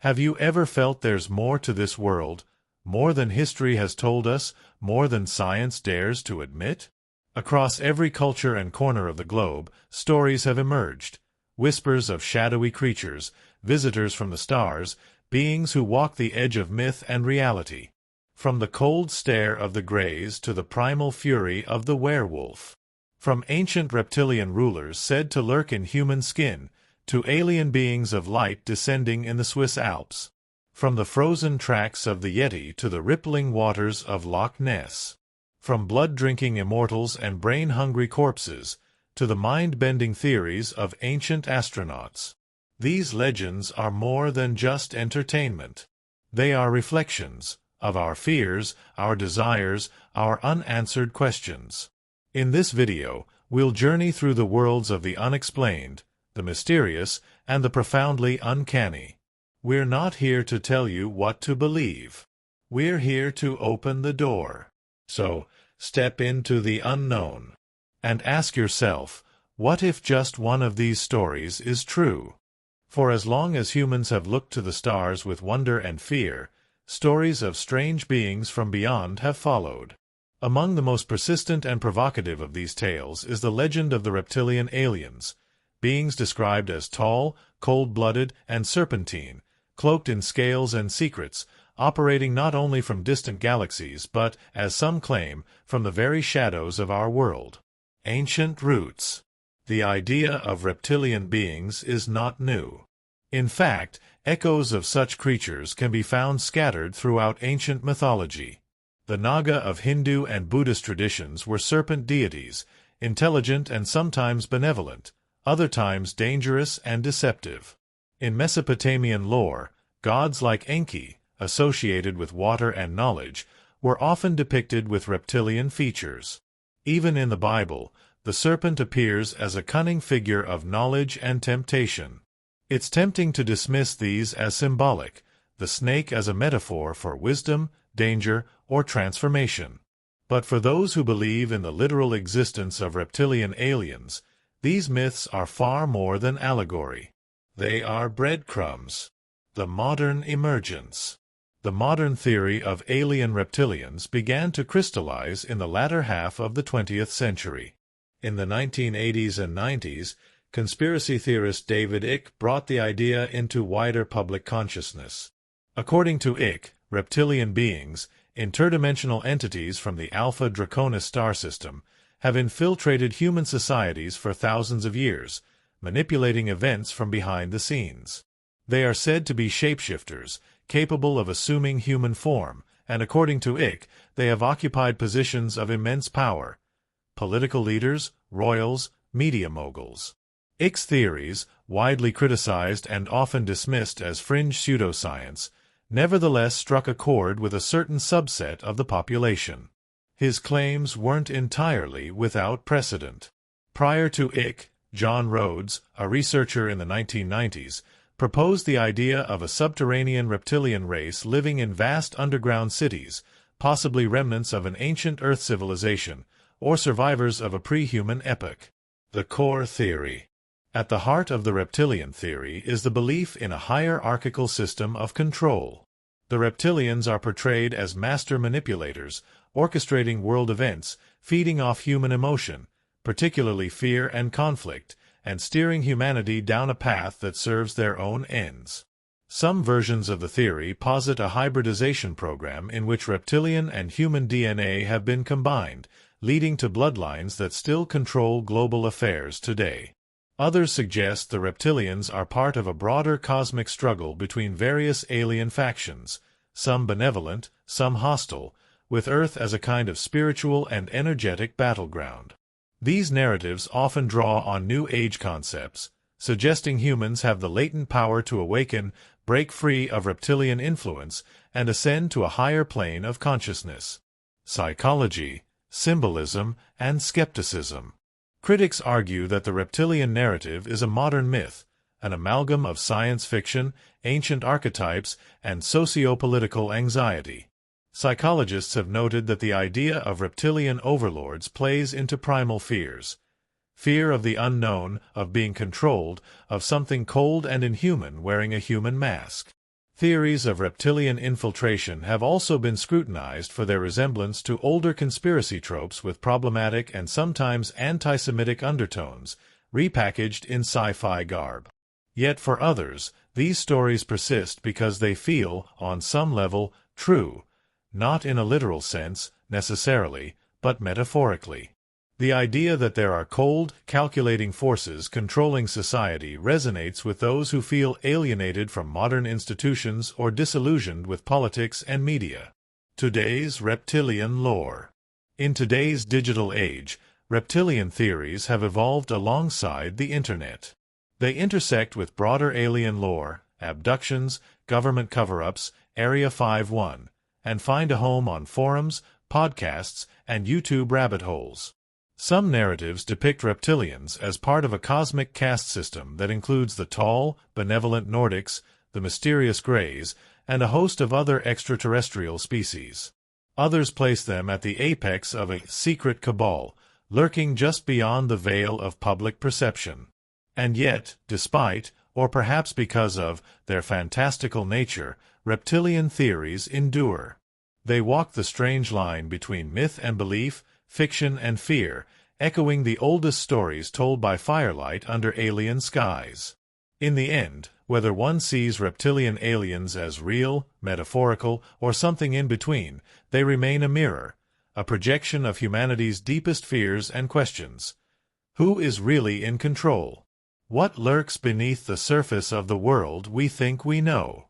Have you ever felt there's more to this world, more than history has told us, more than science dares to admit? Across every culture and corner of the globe, stories have emerged. Whispers of shadowy creatures, visitors from the stars, beings who walk the edge of myth and reality. From the cold stare of the Greys to the primal fury of the werewolf. From ancient reptilian rulers said to lurk in human skin, to alien beings of light descending in the Swiss Alps. From the frozen tracks of the Yeti to the rippling waters of Loch Ness. From blood-drinking immortals and brain-hungry corpses, to the mind-bending theories of ancient astronauts. These legends are more than just entertainment. They are reflections of our fears, our desires, our unanswered questions. In this video, we'll journey through the worlds of the unexplained, the mysterious, and the profoundly uncanny. We're not here to tell you what to believe. We're here to open the door. So, step into the unknown. And ask yourself, what if just one of these stories is true? For as long as humans have looked to the stars with wonder and fear, stories of strange beings from beyond have followed. Among the most persistent and provocative of these tales is the legend of the reptilian aliens, beings described as tall, cold-blooded, and serpentine, cloaked in scales and secrets, operating not only from distant galaxies but, as some claim, from the very shadows of our world. Ancient roots. The idea of reptilian beings is not new. In fact, echoes of such creatures can be found scattered throughout ancient mythology. The Naga of Hindu and Buddhist traditions were serpent deities, intelligent and sometimes benevolent, other times dangerous and deceptive. In Mesopotamian lore, gods like Enki, associated with water and knowledge, were often depicted with reptilian features. Even in the Bible, the serpent appears as a cunning figure of knowledge and temptation. It's tempting to dismiss these as symbolic, the snake as a metaphor for wisdom, danger, or transformation. But for those who believe in the literal existence of reptilian aliens, these myths are far more than allegory. They are breadcrumbs. The modern emergence. The modern theory of alien reptilians began to crystallize in the latter half of the 20th century. In the 1980s and 90s, conspiracy theorist David Icke brought the idea into wider public consciousness. According to Icke, reptilian beings, interdimensional entities from the Alpha Draconis star system, have infiltrated human societies for thousands of years, manipulating events from behind the scenes. They are said to be shapeshifters, capable of assuming human form, and according to Icke, they have occupied positions of immense power. Political leaders, royals, media moguls. Icke's theories, widely criticized and often dismissed as fringe pseudoscience, nevertheless struck a chord with a certain subset of the population. His claims weren't entirely without precedent. Prior to Icke, John Rhodes, a researcher in the 1990s, proposed the idea of a subterranean reptilian race living in vast underground cities, possibly remnants of an ancient Earth civilization, or survivors of a pre-human epoch. The core theory. At the heart of the reptilian theory is the belief in a hierarchical system of control. The reptilians are portrayed as master manipulators, orchestrating world events, feeding off human emotion, particularly fear and conflict, and steering humanity down a path that serves their own ends. Some versions of the theory posit a hybridization program in which reptilian and human DNA have been combined, leading to bloodlines that still control global affairs today. Others suggest the reptilians are part of a broader cosmic struggle between various alien factions, some benevolent, some hostile, with Earth as a kind of spiritual and energetic battleground. These narratives often draw on New Age concepts, suggesting humans have the latent power to awaken, break free of reptilian influence, and ascend to a higher plane of consciousness. Psychology, symbolism, and skepticism. Critics argue that the reptilian narrative is a modern myth, an amalgam of science fiction, ancient archetypes, and socio-political anxiety. Psychologists have noted that the idea of reptilian overlords plays into primal fears. Fear of the unknown, of being controlled, of something cold and inhuman wearing a human mask. Theories of reptilian infiltration have also been scrutinized for their resemblance to older conspiracy tropes with problematic and sometimes anti-Semitic undertones, repackaged in sci-fi garb. Yet for others, these stories persist because they feel, on some level, true, not in a literal sense, necessarily, but metaphorically. The idea that there are cold, calculating forces controlling society resonates with those who feel alienated from modern institutions or disillusioned with politics and media. Today's reptilian lore. In today's digital age, reptilian theories have evolved alongside the Internet. They intersect with broader alien lore, abductions, government cover-ups, Area 51, and find a home on forums, podcasts, and YouTube rabbit holes. Some narratives depict reptilians as part of a cosmic caste system that includes the tall, benevolent Nordics, the mysterious Greys, and a host of other extraterrestrial species. Others place them at the apex of a secret cabal, lurking just beyond the veil of public perception. And yet, despite, or perhaps because of, their fantastical nature, reptilian theories endure. They walk the strange line between myth and belief, fiction and fear, echoing the oldest stories told by firelight under alien skies. In the end, whether one sees reptilian aliens as real, metaphorical, or something in between, they remain a mirror, a projection of humanity's deepest fears and questions. Who is really in control? What lurks beneath the surface of the world we think we know?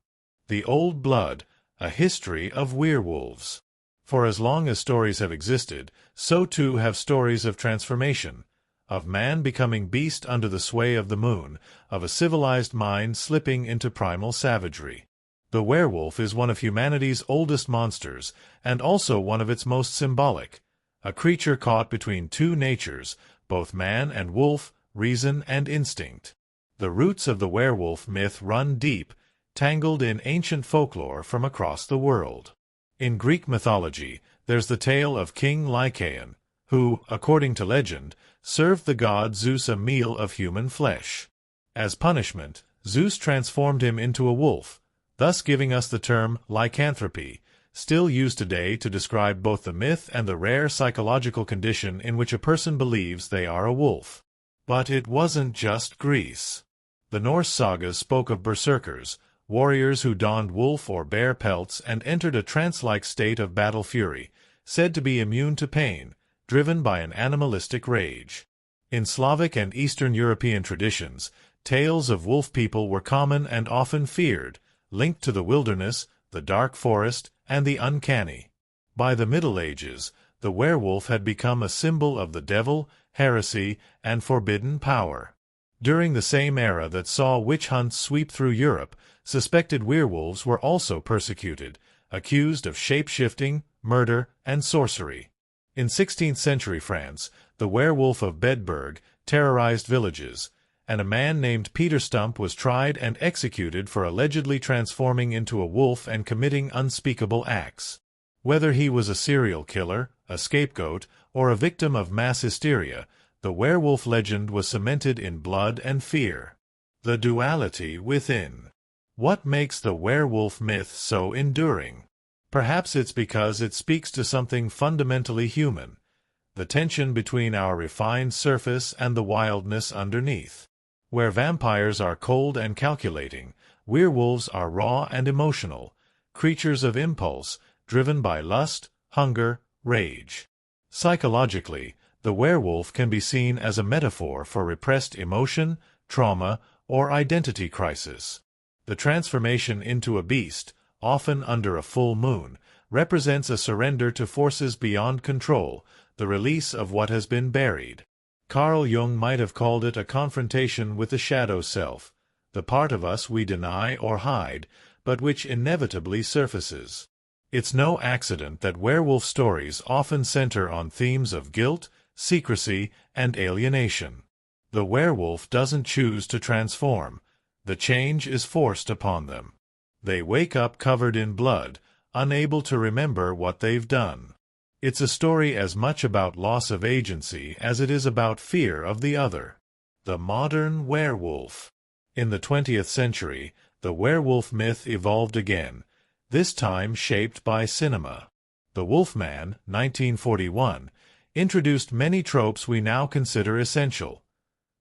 The Old Blood, a history of werewolves. For as long as stories have existed, so too have stories of transformation, of man becoming beast under the sway of the moon, of a civilized mind slipping into primal savagery. The werewolf is one of humanity's oldest monsters, and also one of its most symbolic, a creature caught between two natures, both man and wolf, reason and instinct. The roots of the werewolf myth run deep, tangled in ancient folklore from across the world. In Greek mythology, there's the tale of King Lycaon, who, according to legend, served the god Zeus a meal of human flesh. As punishment, Zeus transformed him into a wolf, thus giving us the term lycanthropy, still used today to describe both the myth and the rare psychological condition in which a person believes they are a wolf. But it wasn't just Greece. The Norse sagas spoke of berserkers, warriors who donned wolf or bear pelts and entered a trance-like state of battle fury, said to be immune to pain, driven by an animalistic rage. In Slavic and Eastern European traditions, tales of wolf people were common and often feared, linked to the wilderness, the dark forest, and the uncanny. By the Middle Ages, the werewolf had become a symbol of the devil, heresy, and forbidden power. During the same era that saw witch hunts sweep through Europe, suspected werewolves were also persecuted, accused of shape-shifting, murder, and sorcery. In 16th-century France, the werewolf of Bedburg terrorized villages, and a man named Peter Stump was tried and executed for allegedly transforming into a wolf and committing unspeakable acts. Whether he was a serial killer, a scapegoat, or a victim of mass hysteria, the werewolf legend was cemented in blood and fear. The duality within. What makes the werewolf myth so enduring? Perhaps it's because it speaks to something fundamentally human, the tension between our refined surface and the wildness underneath. Where vampires are cold and calculating, werewolves are raw and emotional, creatures of impulse, driven by lust, hunger, rage. Psychologically, the werewolf can be seen as a metaphor for repressed emotion, trauma, or identity crisis. The transformation into a beast, often under a full moon, represents a surrender to forces beyond control, the release of what has been buried. Carl Jung might have called it a confrontation with the shadow self, the part of us we deny or hide, but which inevitably surfaces. It's no accident that werewolf stories often center on themes of guilt, secrecy, and alienation. The werewolf doesn't choose to transform. The change is forced upon them. They wake up covered in blood, unable to remember what they've done. It's a story as much about loss of agency as it is about fear of the other. The modern werewolf. In the 20th century, the werewolf myth evolved again, this time shaped by cinema. The Wolfman, 1941, introduced many tropes we now consider essential.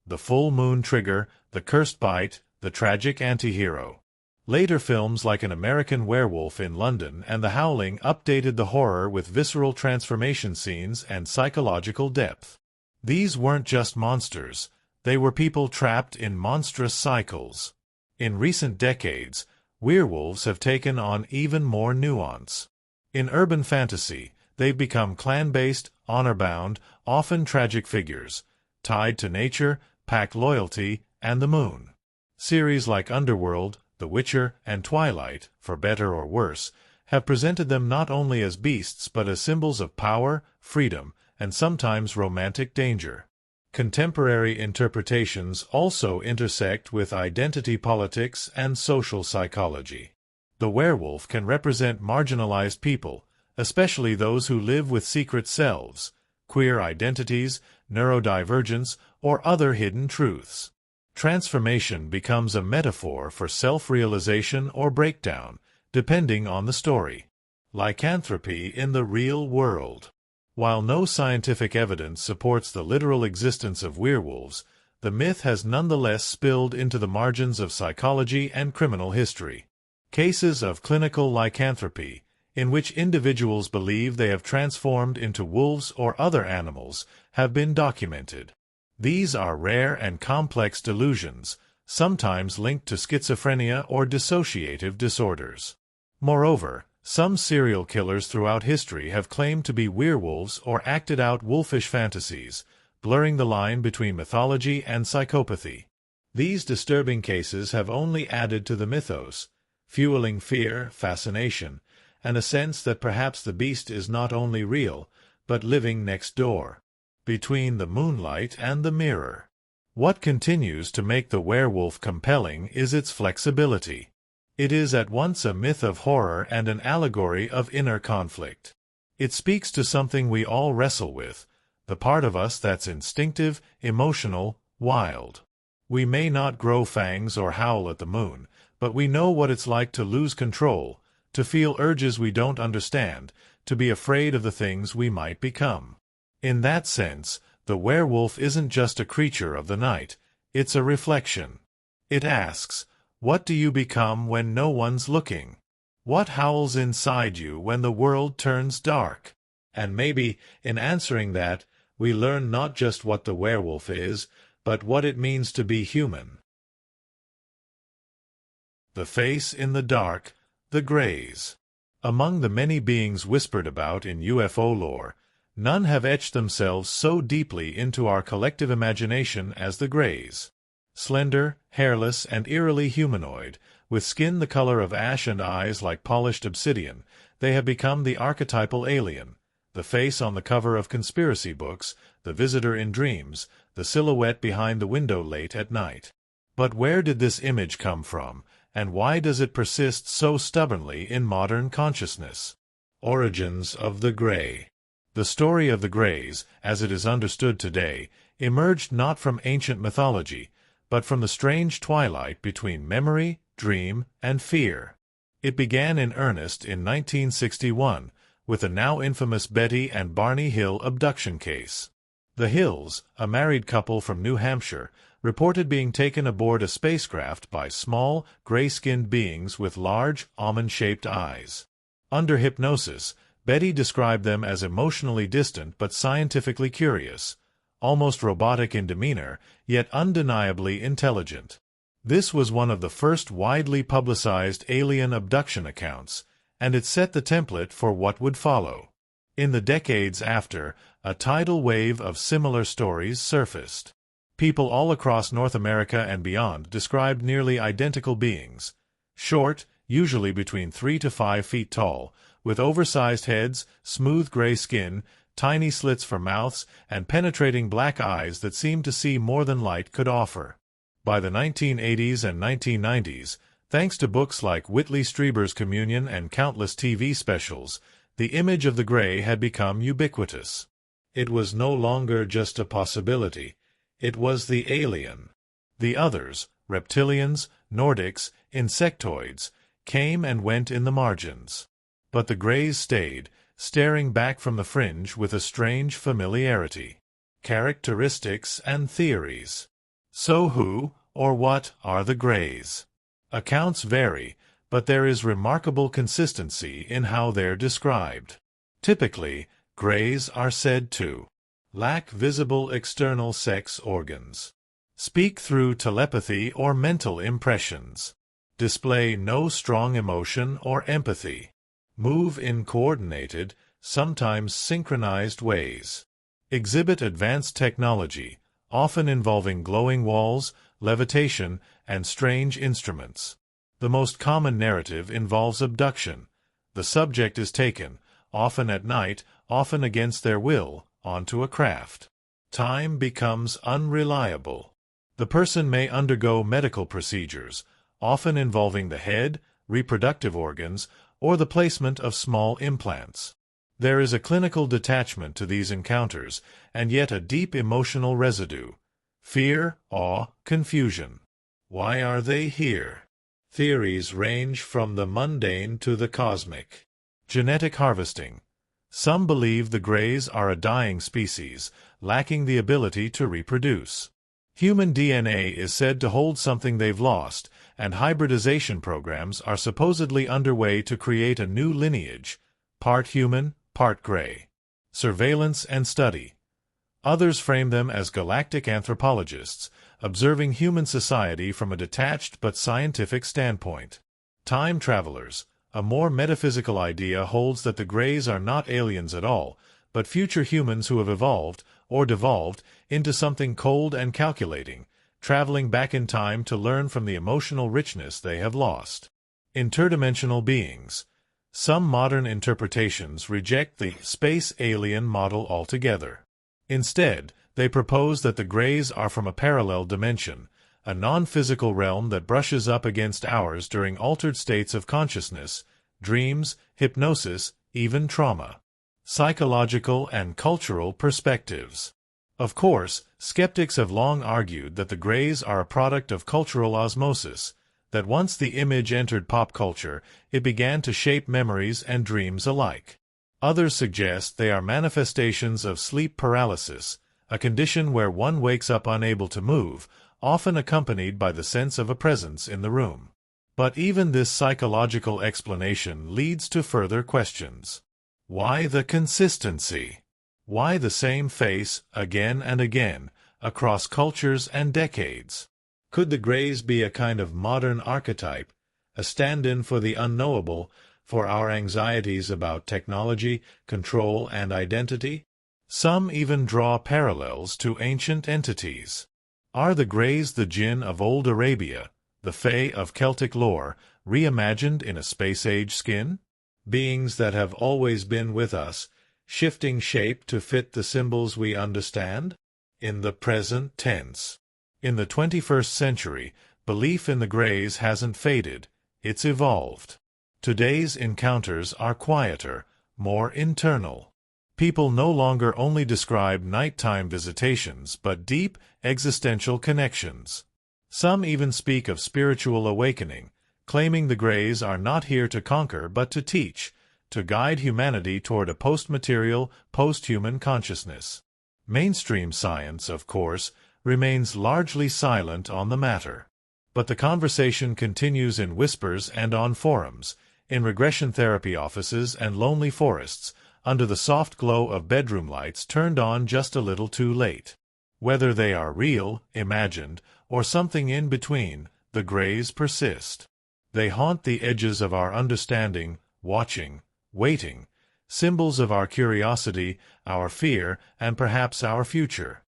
The full moon trigger, the cursed bite, the tragic antihero. Later films like An American Werewolf in London and The Howling updated the horror with visceral transformation scenes and psychological depth. These weren't just monsters, they were people trapped in monstrous cycles. In recent decades, werewolves have taken on even more nuance. In urban fantasy, they've become clan-based, honor-bound, often tragic figures, tied to nature, pack loyalty, and the moon. Series like Underworld, The Witcher, and Twilight, for better or worse, have presented them not only as beasts but as symbols of power, freedom, and sometimes romantic danger. Contemporary interpretations also intersect with identity politics and social psychology. The werewolf can represent marginalized people, especially those who live with secret selves, queer identities, neurodivergence, or other hidden truths. Transformation becomes a metaphor for self-realization or breakdown, depending on the story. Lycanthropy in the real world. While no scientific evidence supports the literal existence of werewolves, the myth has nonetheless spilled into the margins of psychology and criminal history. Cases of clinical lycanthropy, in which individuals believe they have transformed into wolves or other animals, have been documented. These are rare and complex delusions, sometimes linked to schizophrenia or dissociative disorders. Moreover, some serial killers throughout history have claimed to be werewolves or acted out wolfish fantasies, blurring the line between mythology and psychopathy. These disturbing cases have only added to the mythos, fueling fear, fascination, and a sense that perhaps the beast is not only real, but living next door, between the moonlight and the mirror. What continues to make the werewolf compelling is its flexibility. It is at once a myth of horror and an allegory of inner conflict. It speaks to something we all wrestle with, the part of us that's instinctive, emotional, wild. We may not grow fangs or howl at the moon, but we know what it's like to lose control, to feel urges we don't understand, to be afraid of the things we might become. In that sense, the werewolf isn't just a creature of the night, it's a reflection. It asks, what do you become when no one's looking? What howls inside you when the world turns dark? And maybe, in answering that, we learn not just what the werewolf is, but what it means to be human. The face in the dark, the Greys. Among the many beings whispered about in UFO lore, none have etched themselves so deeply into our collective imagination as the Greys. Slender, hairless, and eerily humanoid, with skin the color of ash and eyes like polished obsidian, they have become the archetypal alien, the face on the cover of conspiracy books, the visitor in dreams, the silhouette behind the window late at night. But where did this image come from, and why does it persist so stubbornly in modern consciousness? Origins of the Grey. The story of the Greys, as it is understood today, emerged not from ancient mythology, but from the strange twilight between memory, dream, and fear. It began in earnest in 1961, with the now infamous Betty and Barney Hill abduction case. The Hills, a married couple from New Hampshire, reported being taken aboard a spacecraft by small, gray-skinned beings with large, almond-shaped eyes. Under hypnosis, Betty described them as emotionally distant but scientifically curious, almost robotic in demeanor, yet undeniably intelligent. This was one of the first widely publicized alien abduction accounts, and it set the template for what would follow. In the decades after, a tidal wave of similar stories surfaced. People all across North America and beyond described nearly identical beings. Short, usually between 3 to 5 feet tall, with oversized heads, smooth gray skin, tiny slits for mouths, and penetrating black eyes that seemed to see more than light could offer. By the 1980s and 1990s, thanks to books like Whitley Strieber's Communion and countless TV specials, the image of the Grey had become ubiquitous. It was no longer just a possibility. It was the alien. The others, reptilians, Nordics, insectoids, came and went in the margins. But the Greys stayed, staring back from the fringe with a strange familiarity. Characteristics and theories. So who, or what, are the Greys? Accounts vary, but there is remarkable consistency in how they're described. Typically, Greys are said to lack visible external sex organs, speak through telepathy or mental impressions, display no strong emotion or empathy, move in coordinated, sometimes synchronized ways, exhibit advanced technology, often involving glowing walls, levitation, and strange instruments. The most common narrative involves abduction. The subject is taken, often at night, often against their will, onto a craft. Time becomes unreliable. The person may undergo medical procedures, often involving the head, reproductive organs, or the placement of small implants. There is a clinical detachment to these encounters, and yet a deep emotional residue. Fear, awe, confusion. Why are they here? Theories range from the mundane to the cosmic. Genetic harvesting. Some believe the Greys are a dying species, lacking the ability to reproduce. Human DNA is said to hold something they've lost, and hybridization programs are supposedly underway to create a new lineage, part human, part Grey. Surveillance and study. Others frame them as galactic anthropologists, observing human society from a detached but scientific standpoint. Time travelers. A more metaphysical idea holds that the Greys are not aliens at all, but future humans who have evolved, or devolved, into something cold and calculating, traveling back in time to learn from the emotional richness they have lost. Interdimensional beings. Some modern interpretations reject the space alien model altogether. Instead, they propose that the Greys are from a parallel dimension, a non-physical realm that brushes up against ours during altered states of consciousness, dreams, hypnosis, even trauma. Psychological and cultural perspectives. Of course, skeptics have long argued that the Greys are a product of cultural osmosis, that once the image entered pop culture, it began to shape memories and dreams alike. Others suggest they are manifestations of sleep paralysis, a condition where one wakes up unable to move, often accompanied by the sense of a presence in the room. But even this psychological explanation leads to further questions. Why the consistency? Why the same face, again and again, across cultures and decades? Could the Greys be a kind of modern archetype, a stand-in for the unknowable, for our anxieties about technology, control, and identity? Some even draw parallels to ancient entities. Are the Greys the jinn of old Arabia, the fae of Celtic lore, reimagined in a space-age skin? Beings that have always been with us, shifting shape to fit the symbols we understand? In the present tense. In the 21st century, belief in the Greys hasn't faded, it's evolved. Today's encounters are quieter, more internal. People no longer only describe nighttime visitations but deep, existential connections. Some even speak of spiritual awakening, claiming the Greys are not here to conquer but to teach, to guide humanity toward a post-material, post-human consciousness. Mainstream science, of course, remains largely silent on the matter. But the conversation continues in whispers and on forums, in regression therapy offices and lonely forests, under the soft glow of bedroom lights turned on just a little too late. Whether they are real, imagined, or something in between, the Greys persist. They haunt the edges of our understanding, watching, waiting, symbols of our curiosity, our fear, and perhaps our future.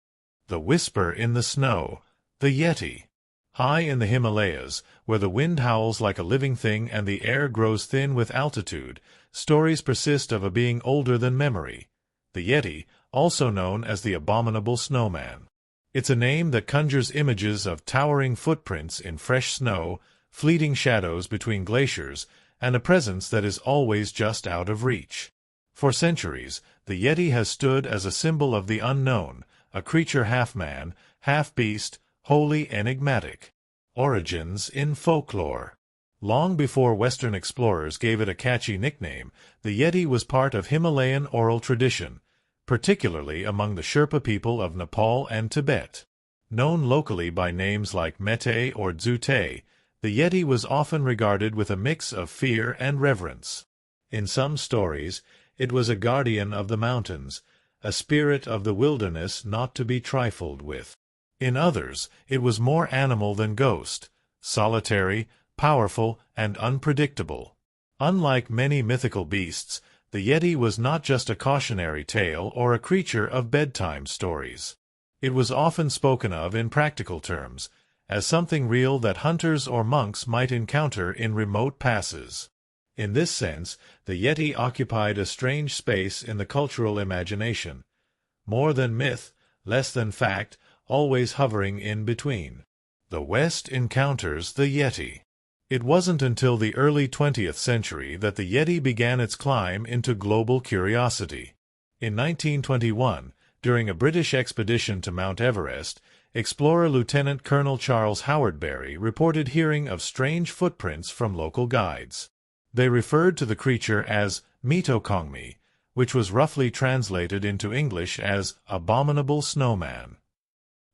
The whisper in the snow, the Yeti. High in the Himalayas, where the wind howls like a living thing and the air grows thin with altitude, stories persist of a being older than memory. The Yeti, also known as the abominable snowman. It's a name that conjures images of towering footprints in fresh snow, fleeting shadows between glaciers, and a presence that is always just out of reach. For centuries, the Yeti has stood as a symbol of the unknown, a creature half man, half beast, wholly enigmatic. Origins in folklore. Long before Western explorers gave it a catchy nickname, the Yeti was part of Himalayan oral tradition, particularly among the Sherpa people of Nepal and Tibet. Known locally by names like Mete or Dzute, the Yeti was often regarded with a mix of fear and reverence. In some stories, it was a guardian of the mountains, a spirit of the wilderness not to be trifled with. In others, it was more animal than ghost, solitary, powerful, and unpredictable. Unlike many mythical beasts, the Yeti was not just a cautionary tale or a creature of bedtime stories. It was often spoken of in practical terms, as something real that hunters or monks might encounter in remote passes. In this sense, the Yeti occupied a strange space in the cultural imagination. More than myth, less than fact, always hovering in between. The West encounters the Yeti. It wasn't until the early 20th century that the Yeti began its climb into global curiosity. In 1921, during a British expedition to Mount Everest, explorer Lieutenant Colonel Charles Howard Berry reported hearing of strange footprints from local guides. They referred to the creature as Mitokongmi, which was roughly translated into English as abominable snowman.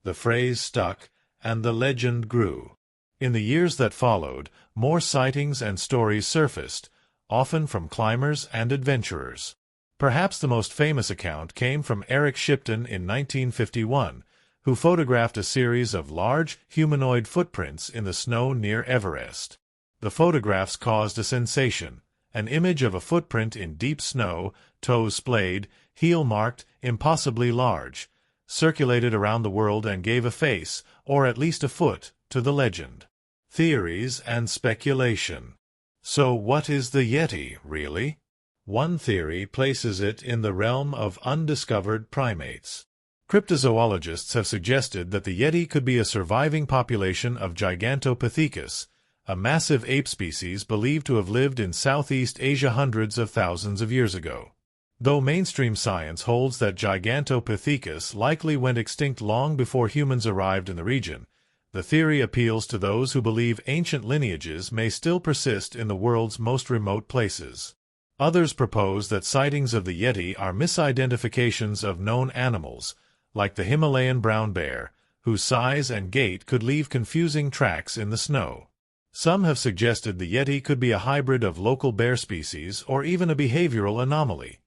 The phrase stuck, and the legend grew. In the years that followed, more sightings and stories surfaced, often from climbers and adventurers. Perhaps the most famous account came from Eric Shipton in 1951, who photographed a series of large, humanoid footprints in the snow near Everest. The photographs caused a sensation. An image of a footprint in deep snow, toes splayed, heel marked, impossibly large, circulated around the world and gave a face, or at least a foot, to the legend. Theories and speculation. So what is the Yeti, really? One theory places it in the realm of undiscovered primates. Cryptozoologists have suggested that the Yeti could be a surviving population of Gigantopithecus, a massive ape species believed to have lived in Southeast Asia hundreds of thousands of years ago. Though mainstream science holds that Gigantopithecus likely went extinct long before humans arrived in the region, the theory appeals to those who believe ancient lineages may still persist in the world's most remote places. Others propose that sightings of the Yeti are misidentifications of known animals, like the Himalayan brown bear, whose size and gait could leave confusing tracks in the snow. Some have suggested the Yeti could be a hybrid of local bear species or even a behavioral anomaly.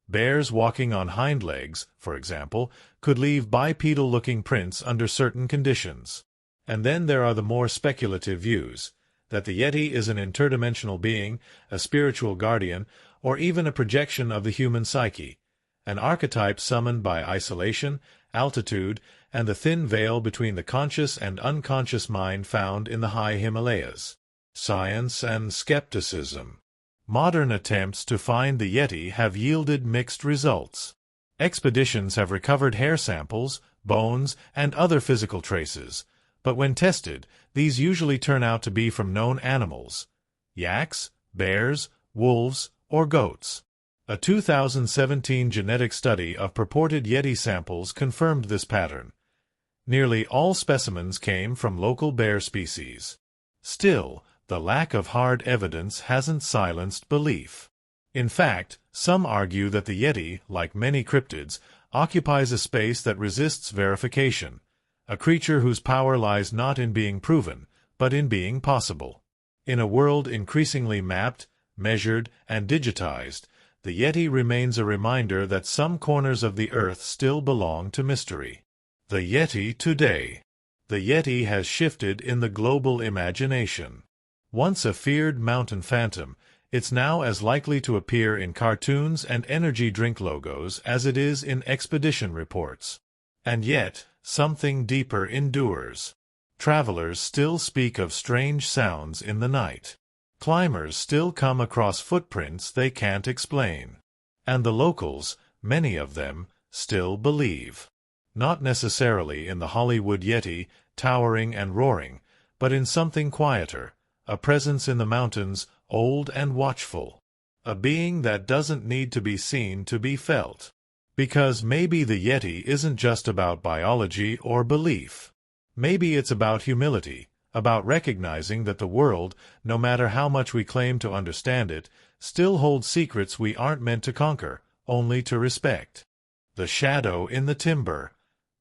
Bears walking on hind legs, for example, could leave bipedal-looking prints under certain conditions. And then there are the more speculative views, that the Yeti is an interdimensional being, a spiritual guardian, or even a projection of the human psyche, an archetype summoned by isolation, altitude, and the thin veil between the conscious and unconscious mind found in the high Himalayas. Science and skepticism. Modern attempts to find the Yeti have yielded mixed results. Expeditions have recovered hair samples, bones, and other physical traces, but when tested, these usually turn out to be from known animals: yaks, bears, wolves, or goats. A 2017 genetic study of purported Yeti samples confirmed this pattern. Nearly all specimens came from local bear species. Still, the lack of hard evidence hasn't silenced belief. In fact, some argue that the Yeti, like many cryptids, occupies a space that resists verification, a creature whose power lies not in being proven, but in being possible. In a world increasingly mapped, measured, and digitized, the Yeti remains a reminder that some corners of the Earth still belong to mystery. The Yeti today. The Yeti has shifted in the global imagination. Once a feared mountain phantom, it's now as likely to appear in cartoons and energy drink logos as it is in expedition reports. And yet, something deeper endures. Travelers still speak of strange sounds in the night. Climbers still come across footprints they can't explain. And the locals, many of them, still believe. Not necessarily in the Hollywood Yeti, towering and roaring, but in something quieter, a presence in the mountains, old and watchful. A being that doesn't need to be seen to be felt. Because maybe the Yeti isn't just about biology or belief. Maybe it's about humility, about recognizing that the world, no matter how much we claim to understand it, still holds secrets we aren't meant to conquer, only to respect. The shadow in the timber.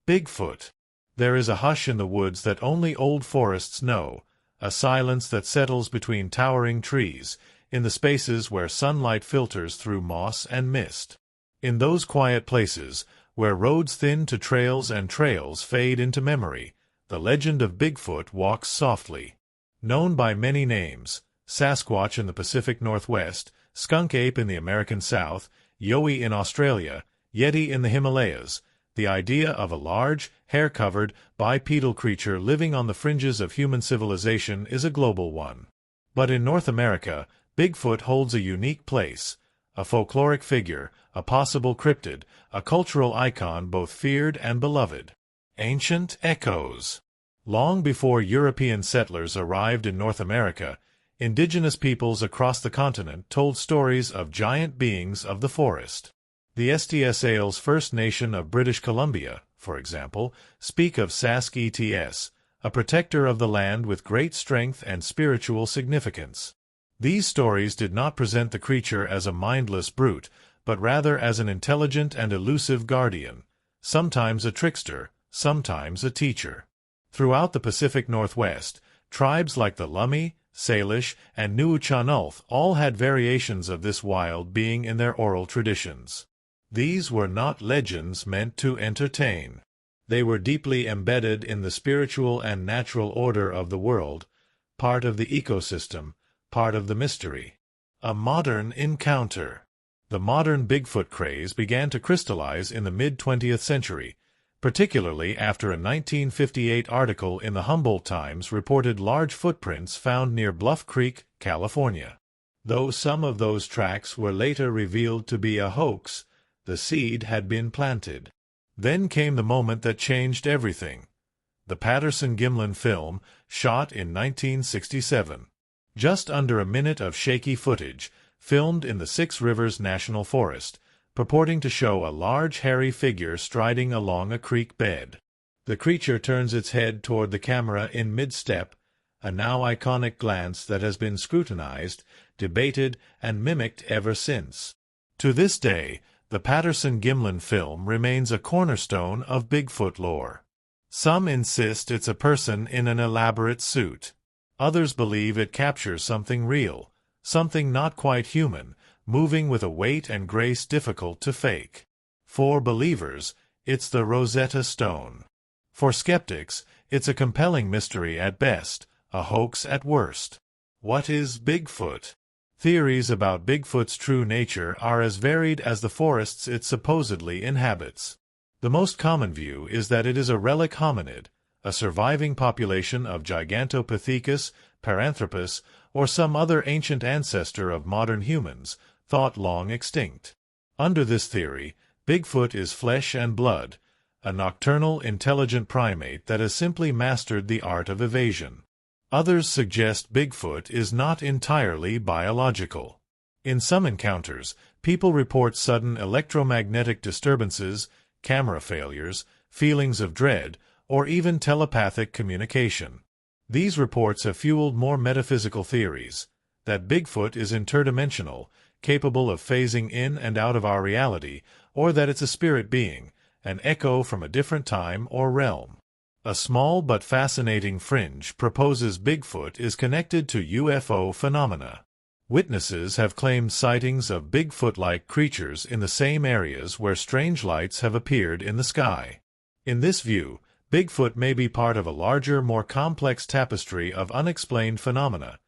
Bigfoot. There is a hush in the woods that only old forests know, a silence that settles between towering trees, in the spaces where sunlight filters through moss and mist. In those quiet places, where roads thin to trails and trails fade into memory, the legend of Bigfoot walks softly. Known by many names, Sasquatch in the Pacific Northwest, skunk ape in the American South, yowie in Australia, Yeti in the Himalayas, the idea of a large, hair-covered, bipedal creature living on the fringes of human civilization is a global one. But in North America, Bigfoot holds a unique place, a folkloric figure, a possible cryptid, a cultural icon both feared and beloved. Ancient echoes. Long before European settlers arrived in North America, indigenous peoples across the continent told stories of giant beings of the forest. The STSAL's First Nation of British Columbia, for example, speak of Sask ETS, a protector of the land with great strength and spiritual significance. These stories did not present the creature as a mindless brute, but rather as an intelligent and elusive guardian, sometimes a trickster, sometimes a teacher. Throughout the Pacific Northwest, tribes like the Lummi, Salish, and Nuuch'Anulth all had variations of this wild being in their oral traditions. These were not legends meant to entertain. They were deeply embedded in the spiritual and natural order of the world, part of the ecosystem, part of the mystery. A modern encounter. The modern Bigfoot craze began to crystallize in the mid-20th century, particularly after a 1958 article in the Humboldt Times reported large footprints found near Bluff Creek, California. Though some of those tracks were later revealed to be a hoax, the seed had been planted. Then came the moment that changed everything. The Patterson-Gimlin film, shot in 1967. Just under a minute of shaky footage, filmed in the Six Rivers National Forest, purporting to show a large hairy figure striding along a creek bed. The creature turns its head toward the camera in mid-step, a now iconic glance that has been scrutinized, debated, and mimicked ever since. To this day, the Patterson-Gimlin film remains a cornerstone of Bigfoot lore. Some insist it's a person in an elaborate suit. Others believe it captures something real, something not quite human, moving with a weight and grace difficult to fake. For believers, it's the Rosetta Stone. For skeptics, it's a compelling mystery at best, a hoax at worst. What is Bigfoot? Theories about Bigfoot's true nature are as varied as the forests it supposedly inhabits. The most common view is that it is a relic hominid, a surviving population of Gigantopithecus, Paranthropus, or some other ancient ancestor of modern humans, thought long extinct. Under this theory, Bigfoot is flesh and blood, a nocturnal, intelligent primate that has simply mastered the art of evasion. Others suggest Bigfoot is not entirely biological. In some encounters, people report sudden electromagnetic disturbances, camera failures, feelings of dread, or even telepathic communication. These reports have fueled more metaphysical theories, that Bigfoot is interdimensional, capable of phasing in and out of our reality, or that it's a spirit being, an echo from a different time or realm. A small but fascinating fringe proposes Bigfoot is connected to UFO phenomena. Witnesses have claimed sightings of Bigfoot-like creatures in the same areas where strange lights have appeared in the sky. In this view, Bigfoot may be part of a larger, more complex tapestry of unexplained phenomena.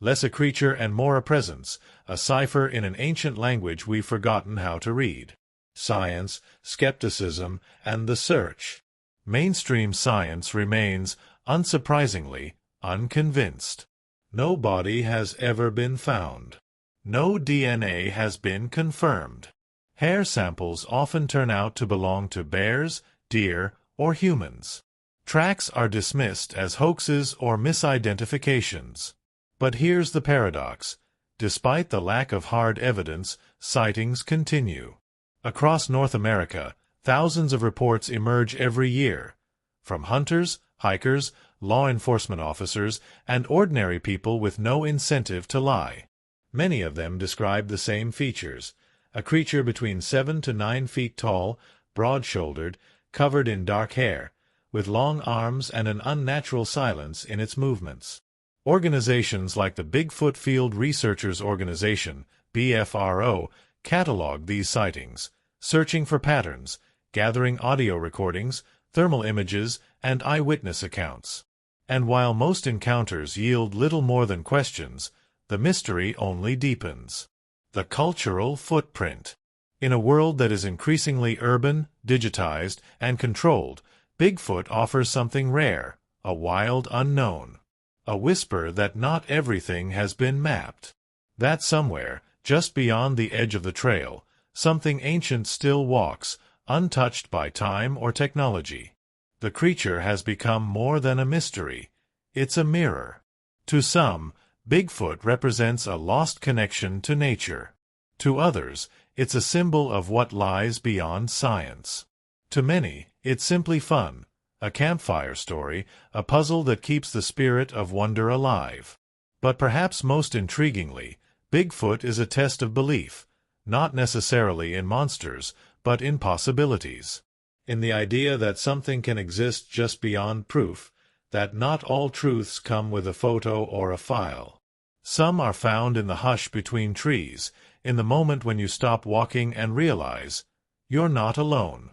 Less a creature and more a presence, a cipher in an ancient language we've forgotten how to read. Science, skepticism, and the search. Mainstream science remains, unsurprisingly, unconvinced. No body has ever been found. No DNA has been confirmed. Hair samples often turn out to belong to bears, deer, or humans. Tracks are dismissed as hoaxes or misidentifications. But here's the paradox. Despite the lack of hard evidence, sightings continue. Across North America, thousands of reports emerge every year, from hunters, hikers, law enforcement officers, and ordinary people with no incentive to lie. Many of them describe the same features: a creature between 7 to 9 feet tall, broad-shouldered, covered in dark hair, with long arms and an unnatural silence in its movements. Organizations like the Bigfoot Field Researchers Organization, BFRO, catalog these sightings, searching for patterns, gathering audio recordings, thermal images, and eyewitness accounts. And while most encounters yield little more than questions, the mystery only deepens. The cultural footprint. In a world that is increasingly urban, digitized, and controlled, Bigfoot offers something rare, a wild unknown. A whisper that not everything has been mapped. That somewhere, just beyond the edge of the trail, something ancient still walks, untouched by time or technology. The creature has become more than a mystery. It's a mirror. To some, Bigfoot represents a lost connection to nature. To others, it's a symbol of what lies beyond science. To many, it's simply fun, a campfire story, a puzzle that keeps the spirit of wonder alive. But perhaps most intriguingly, Bigfoot is a test of belief, not necessarily in monsters, but in possibilities. In the idea that something can exist just beyond proof, that not all truths come with a photo or a file. Some are found in the hush between trees, in the moment when you stop walking and realize you're not alone.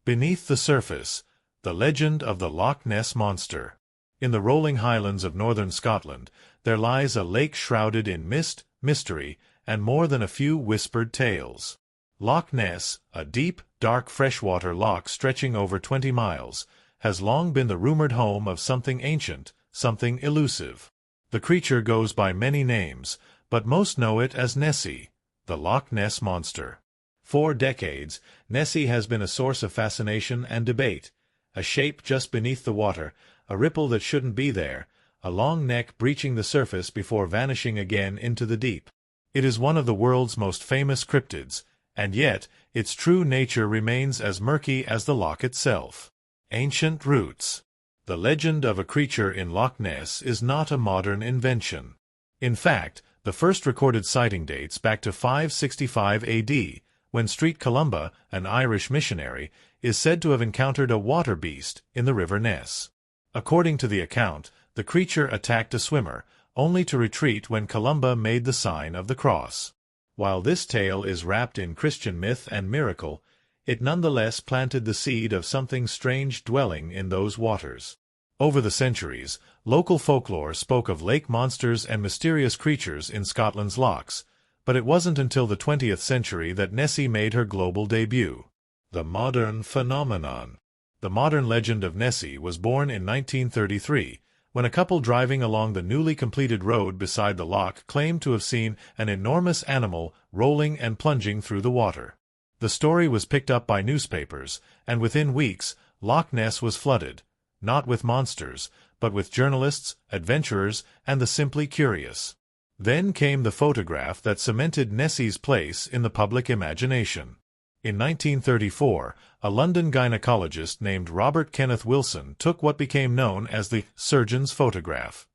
Beneath the surface, the legend of the Loch Ness Monster. In the rolling highlands of northern Scotland, there lies a lake shrouded in mist, mystery, and more than a few whispered tales. Loch Ness, a deep, dark freshwater loch stretching over 20 miles, has long been the rumored home of something ancient, something elusive. The creature goes by many names, but most know it as Nessie, the Loch Ness Monster. For decades, Nessie has been a source of fascination and debate. A shape just beneath the water, a ripple that shouldn't be there, a long neck breaching the surface before vanishing again into the deep. It is one of the world's most famous cryptids, and yet its true nature remains as murky as the loch itself. Ancient roots. The legend of a creature in Loch Ness is not a modern invention. In fact, the first recorded sighting dates back to 565 AD, when Street Columba, an Irish missionary, is said to have encountered a water beast in the River Ness. According to the account, the creature attacked a swimmer, only to retreat when Columba made the sign of the cross. While this tale is wrapped in Christian myth and miracle, it nonetheless planted the seed of something strange dwelling in those waters. Over the centuries, local folklore spoke of lake monsters and mysterious creatures in Scotland's lochs, but it wasn't until the 20th century that Nessie made her global debut. The modern phenomenon. The modern legend of Nessie was born in 1933, when a couple driving along the newly completed road beside the loch claimed to have seen an enormous animal rolling and plunging through the water. The story was picked up by newspapers, and within weeks, Loch Ness was flooded, not with monsters, but with journalists, adventurers, and the simply curious. Then came the photograph that cemented Nessie's place in the public imagination. In 1934, a London gynecologist named Robert Kenneth Wilson took what became known as the surgeon's photograph.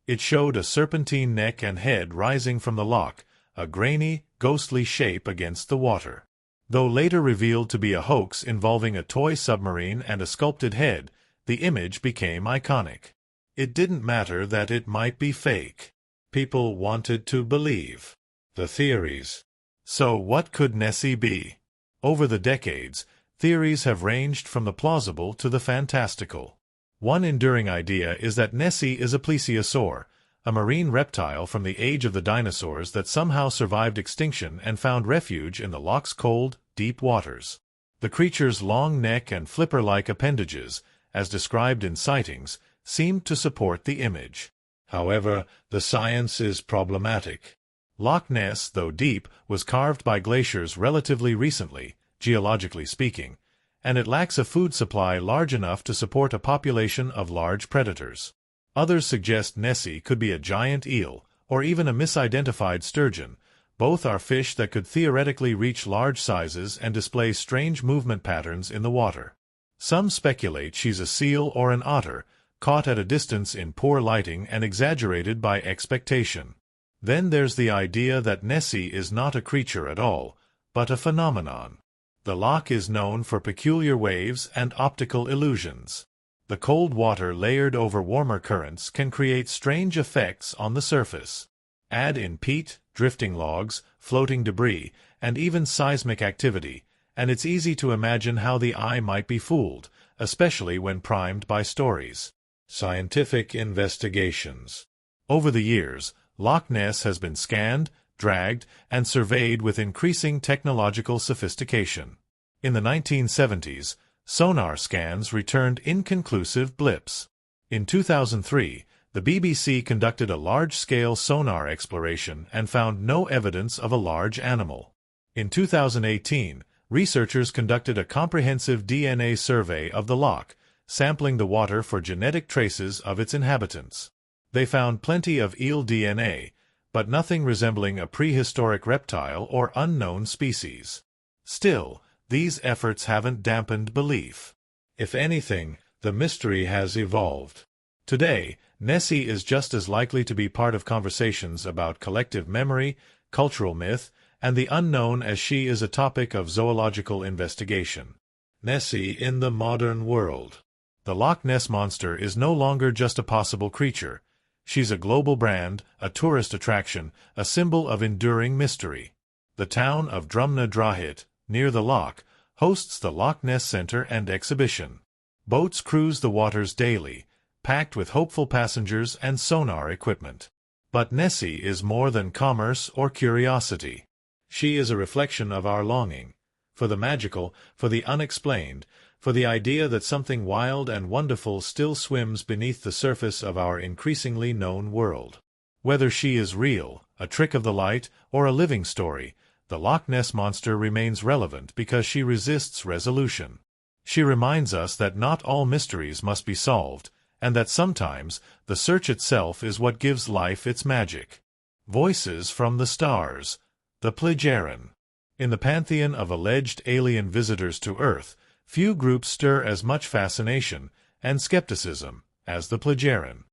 It showed a serpentine neck and head rising from the loch, a grainy, ghostly shape against the water. Though later revealed to be a hoax involving a toy submarine and a sculpted head, the image became iconic. It didn't matter that it might be fake. People wanted to believe. The theories. So what could Nessie be? Over the decades, theories have ranged from the plausible to the fantastical. One enduring idea is that Nessie is a plesiosaur, a marine reptile from the age of the dinosaurs that somehow survived extinction and found refuge in the loch's cold, deep waters. The creature's long neck and flipper-like appendages, as described in sightings, seemed to support the image. However, the science is problematic. Loch Ness, though deep, was carved by glaciers relatively recently, geologically speaking, and it lacks a food supply large enough to support a population of large predators. Others suggest Nessie could be a giant eel, or even a misidentified sturgeon. Both are fish that could theoretically reach large sizes and display strange movement patterns in the water. Some speculate she's a seal or an otter, caught at a distance in poor lighting and exaggerated by expectation. Then there's the idea that Nessie is not a creature at all, but a phenomenon. The loch is known for peculiar waves and optical illusions. The cold water layered over warmer currents can create strange effects on the surface. Add in peat, drifting logs, floating debris, and even seismic activity, and it's easy to imagine how the eye might be fooled, especially when primed by stories. Scientific investigations. Over the years, Loch Ness has been scanned, dragged, and surveyed with increasing technological sophistication. In the 1970s, sonar scans returned inconclusive blips. In 2003, the BBC conducted a large-scale sonar exploration and found no evidence of a large animal. In 2018, researchers conducted a comprehensive DNA survey of the loch, sampling the water for genetic traces of its inhabitants. They found plenty of eel DNA, but nothing resembling a prehistoric reptile or unknown species. Still, these efforts haven't dampened belief. If anything, the mystery has evolved. Today, Nessie is just as likely to be part of conversations about collective memory, cultural myth, and the unknown as she is a topic of zoological investigation. Nessie in the modern world. The Loch Ness Monster is no longer just a possible creature. She's a global brand, a tourist attraction, a symbol of enduring mystery. The town of Drumna, near the loch, hosts the Loch Ness Center and Exhibition. Boats cruise the waters daily, packed with hopeful passengers and sonar equipment. But Nessie is more than commerce or curiosity. She is a reflection of our longing for the magical, for the unexplained, for the idea that something wild and wonderful still swims beneath the surface of our increasingly known world. Whether she is real, a trick of the light, or a living story, the Loch Ness Monster remains relevant because she resists resolution. She reminds us that not all mysteries must be solved, and that sometimes the search itself is what gives life its magic. Voices from the stars. The Plejaren. In the pantheon of alleged alien visitors to Earth, few groups stir as much fascination and skepticism as the Plejaren.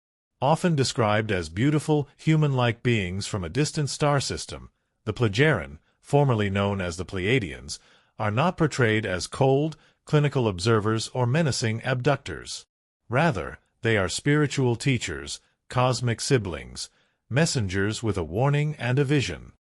Often described as beautiful, human-like beings from a distant star system, the Plejaren, formerly known as the Pleiadians, are not portrayed as cold, clinical observers or menacing abductors. Rather, they are spiritual teachers, cosmic siblings, messengers with a warning and a vision.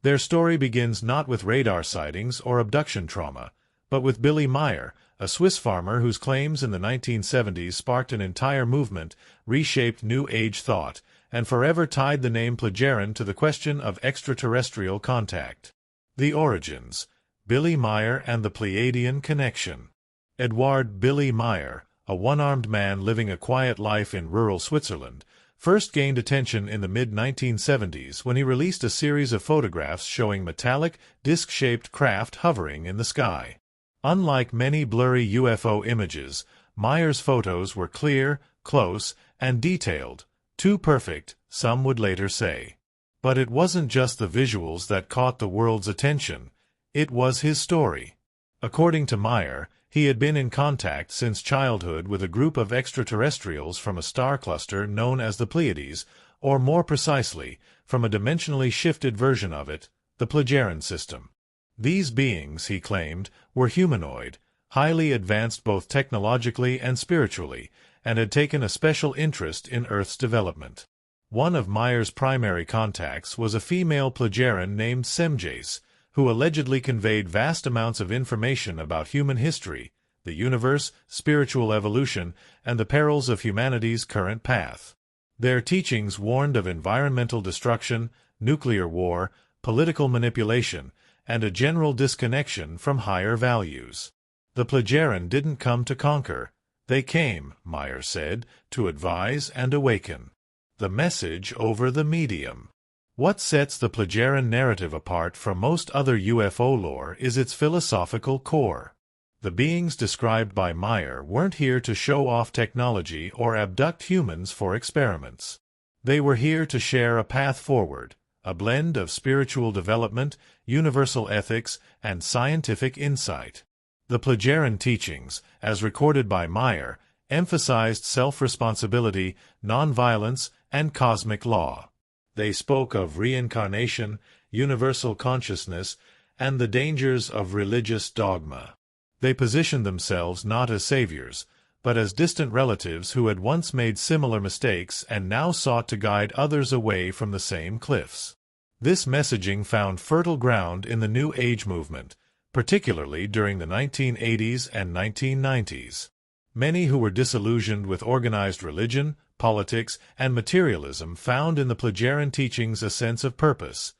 Their story begins not with radar sightings or abduction trauma, but with Billy Meier, a Swiss farmer whose claims in the 1970s sparked an entire movement, reshaped New Age thought, and forever tied the name Plejaren to the question of extraterrestrial contact. The origins. Billy Meier and the Pleiadian connection. Edouard Billy Meier, a one-armed man living a quiet life in rural Switzerland, first gained attention in the mid-1970s when he released a series of photographs showing metallic, disc-shaped craft hovering in the sky. Unlike many blurry UFO images, Meier's photos were clear, close, and detailed, too perfect, some would later say. But it wasn't just the visuals that caught the world's attention, it was his story. According to Meier, he had been in contact since childhood with a group of extraterrestrials from a star cluster known as the Pleiades, or more precisely, from a dimensionally shifted version of it, the Plejaren system. These beings, he claimed, were humanoid, highly advanced both technologically and spiritually, and had taken a special interest in Earth's development. One of Meier's primary contacts was a female Plejaren named Semjace, who allegedly conveyed vast amounts of information about human history, the universe, spiritual evolution, and the perils of humanity's current path. Their teachings warned of environmental destruction, nuclear war, political manipulation, and a general disconnection from higher values. The Plejaren didn't come to conquer. They came, Meier said, to advise and awaken. The message over the medium. What sets the Plejaren narrative apart from most other UFO lore is its philosophical core. The beings described by Meier weren't here to show off technology or abduct humans for experiments. They were here to share a path forward, a blend of spiritual development, universal ethics, and scientific insight. The Plejaren teachings, as recorded by Meier, emphasized self-responsibility, nonviolence, and cosmic law. They spoke of reincarnation, universal consciousness, and the dangers of religious dogma. They positioned themselves not as saviors, but as distant relatives who had once made similar mistakes and now sought to guide others away from the same cliffs. This messaging found fertile ground in the New Age movement, particularly during the 1980s and 1990s. Many who were disillusioned with organized religion, politics, and materialism found in the Plejaren teachings a sense of purpose,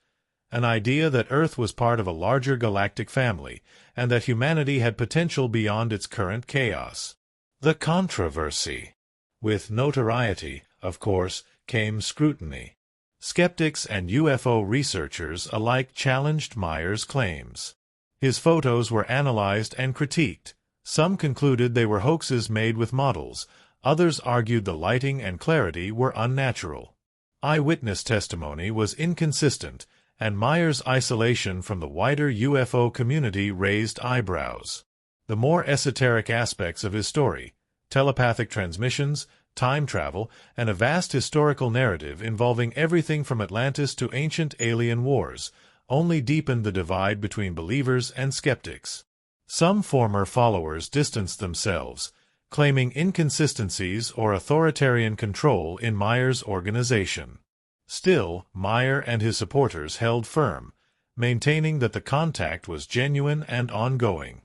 an idea that Earth was part of a larger galactic family, and that humanity had potential beyond its current chaos. The controversy. With notoriety, of course, came scrutiny. Skeptics and UFO researchers alike challenged Myers' claims. His photos were analyzed and critiqued. Some concluded they were hoaxes made with models. Others argued the lighting and clarity were unnatural. Eyewitness testimony was inconsistent, and Myers' isolation from the wider UFO community raised eyebrows. The more esoteric aspects of his story, telepathic transmissions, time travel, and a vast historical narrative involving everything from Atlantis to ancient alien wars, only deepened the divide between believers and skeptics. Some former followers distanced themselves, claiming inconsistencies or authoritarian control in Myers' organization. Still, Meyer and his supporters held firm, maintaining that the contact was genuine and ongoing.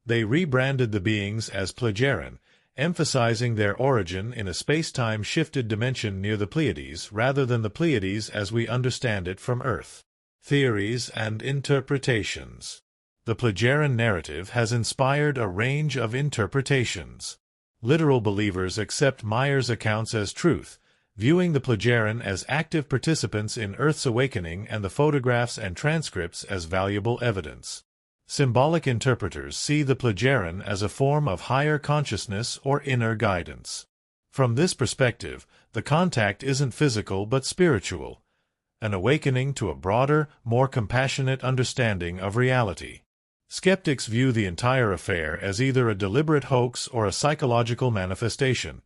They rebranded the beings as Plejaren, emphasizing their origin in a space-time shifted dimension near the Pleiades rather than the Pleiades as we understand it from Earth. Theories and interpretations. The Plejaren narrative has inspired a range of interpretations. Literal believers accept Myers' accounts as truth, viewing the Plejaren as active participants in Earth's awakening and the photographs and transcripts as valuable evidence. Symbolic interpreters see the Plejaren as a form of higher consciousness or inner guidance. From this perspective, the contact isn't physical but spiritual, an awakening to a broader, more compassionate understanding of reality. Skeptics view the entire affair as either a deliberate hoax or a psychological manifestation,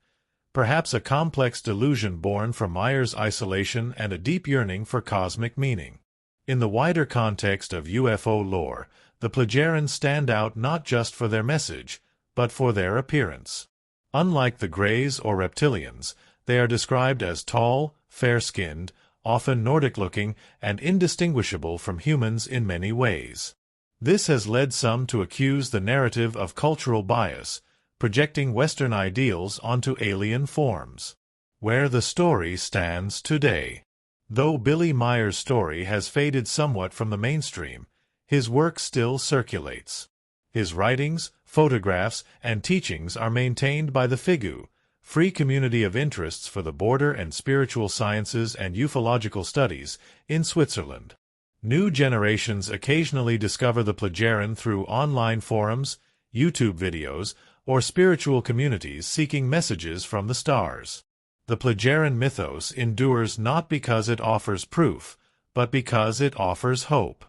perhaps a complex delusion born from Myers' isolation and a deep yearning for cosmic meaning. In the wider context of UFO lore, the Plejaren stand out not just for their message, but for their appearance. Unlike the Greys or Reptilians, they are described as tall, fair-skinned, often Nordic-looking, and indistinguishable from humans in many ways. This has led some to accuse the narrative of cultural bias, projecting Western ideals onto alien forms. Where the story stands today. Though Billy Myers' story has faded somewhat from the mainstream, his work still circulates. His writings, photographs, and teachings are maintained by the FIGU, Free Community of Interests for the Border and Spiritual Sciences and Ufological Studies, in Switzerland. New generations occasionally discover the Plejaren through online forums, YouTube videos, or spiritual communities seeking messages from the stars. The Plejaren mythos endures not because it offers proof, but because it offers hope.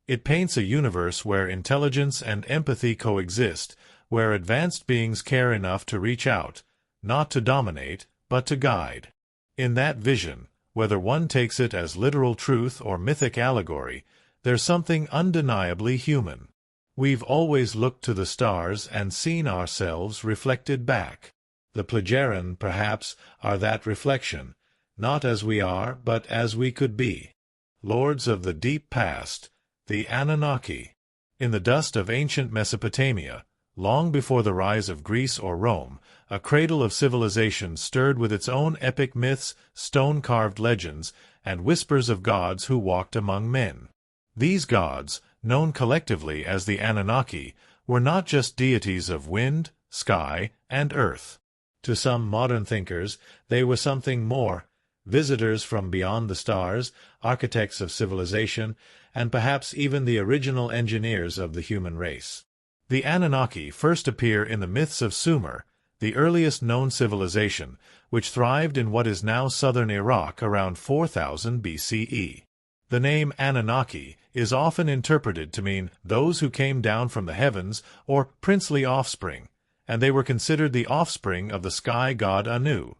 It paints a universe where intelligence and empathy coexist, where advanced beings care enough to reach out, not to dominate, but to guide. In that vision, whether one takes it as literal truth or mythic allegory, there's something undeniably human. We've always looked to the stars and seen ourselves reflected back. The Plejaren, perhaps, are that reflection, not as we are, but as we could be. Lords of the deep past, the Anunnaki. In the dust of ancient Mesopotamia, long before the rise of Greece or Rome, a cradle of civilization stirred with its own epic myths, stone-carved legends, and whispers of gods who walked among men. These gods, known collectively as the Anunnaki, were not just deities of wind, sky, and earth. To some modern thinkers, they were something more, visitors from beyond the stars, architects of civilization, and perhaps even the original engineers of the human race. The Anunnaki first appear in the myths of Sumer, the earliest known civilization, which thrived in what is now southern Iraq around 4000 BCE. The name Anunnaki is often interpreted to mean those who came down from the heavens or princely offspring, and they were considered the offspring of the sky god Anu,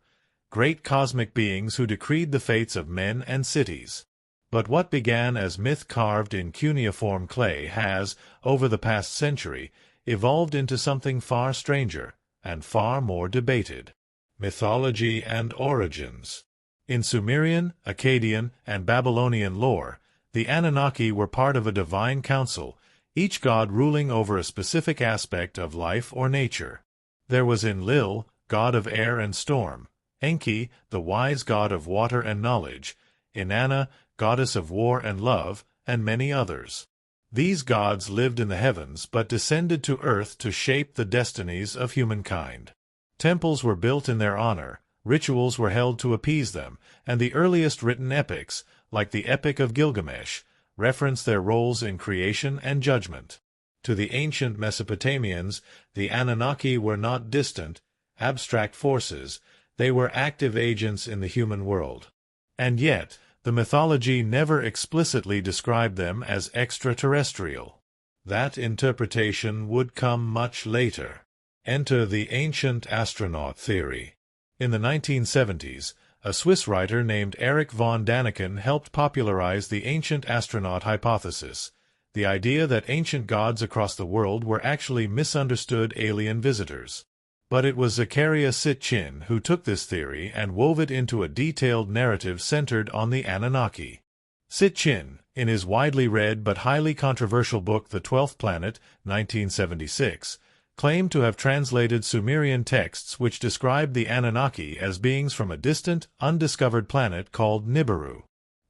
great cosmic beings who decreed the fates of men and cities. But what began as myth carved in cuneiform clay has, over the past century, evolved into something far stranger and far more debated. Mythology and origins. In Sumerian, Akkadian, and Babylonian lore, the Anunnaki were part of a divine council, each god ruling over a specific aspect of life or nature. There was Enlil, god of air and storm; Enki, the wise god of water and knowledge; Inanna, goddess of war and love, and many others. These gods lived in the heavens but descended to earth to shape the destinies of humankind. Temples were built in their honor, rituals were held to appease them, and the earliest written epics, like the Epic of Gilgamesh, reference their roles in creation and judgment. To the ancient Mesopotamians, the Anunnaki were not distant, abstract forces, they were active agents in the human world. And yet, the mythology never explicitly described them as extraterrestrial. That interpretation would come much later. Enter the ancient astronaut theory. In the 1970s, a Swiss writer named Erich von Däniken helped popularize the ancient astronaut hypothesis, the idea that ancient gods across the world were actually misunderstood alien visitors. But it was Zecharia Sitchin who took this theory and wove it into a detailed narrative centered on the Anunnaki. Sitchin, in his widely read but highly controversial book The 12th Planet, 1976, claimed to have translated Sumerian texts which described the Anunnaki as beings from a distant, undiscovered planet called Nibiru.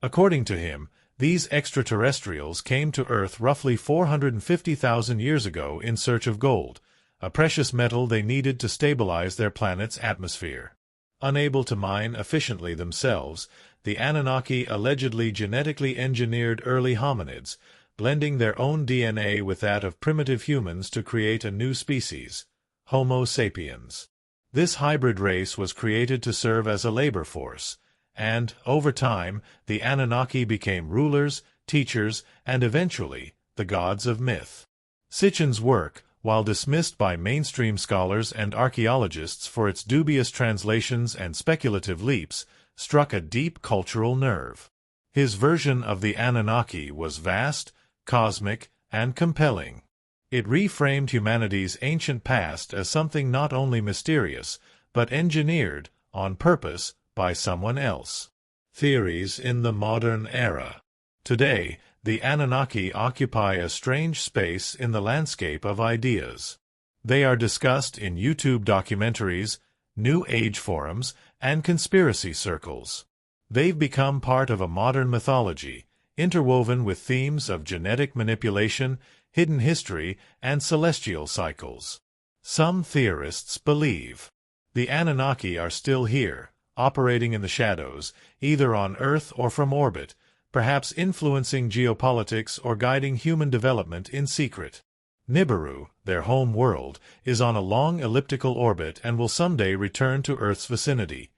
According to him, these extraterrestrials came to Earth roughly 450,000 years ago in search of gold, a precious metal they needed to stabilize their planet's atmosphere. Unable to mine efficiently themselves, the Anunnaki allegedly genetically engineered early hominids, blending their own DNA with that of primitive humans to create a new species, Homo sapiens. This hybrid race was created to serve as a labor force, and, over time, the Anunnaki became rulers, teachers, and eventually, the gods of myth. Sitchin's work, while dismissed by mainstream scholars and archaeologists for its dubious translations and speculative leaps, struck a deep cultural nerve. His version of the Anunnaki was vast, cosmic, and compelling. It reframed humanity's ancient past as something not only mysterious, but engineered, on purpose, by someone else. Theories in the modern era. Today, the Anunnaki occupy a strange space in the landscape of ideas. They are discussed in YouTube documentaries, New Age forums, and conspiracy circles. They've become part of a modern mythology, interwoven with themes of genetic manipulation, hidden history, and celestial cycles. Some theorists believe the Anunnaki are still here, operating in the shadows, either on Earth or from orbit, perhaps influencing geopolitics or guiding human development in secret. Nibiru, their home world, is on a long elliptical orbit and will someday return to Earth's vicinity,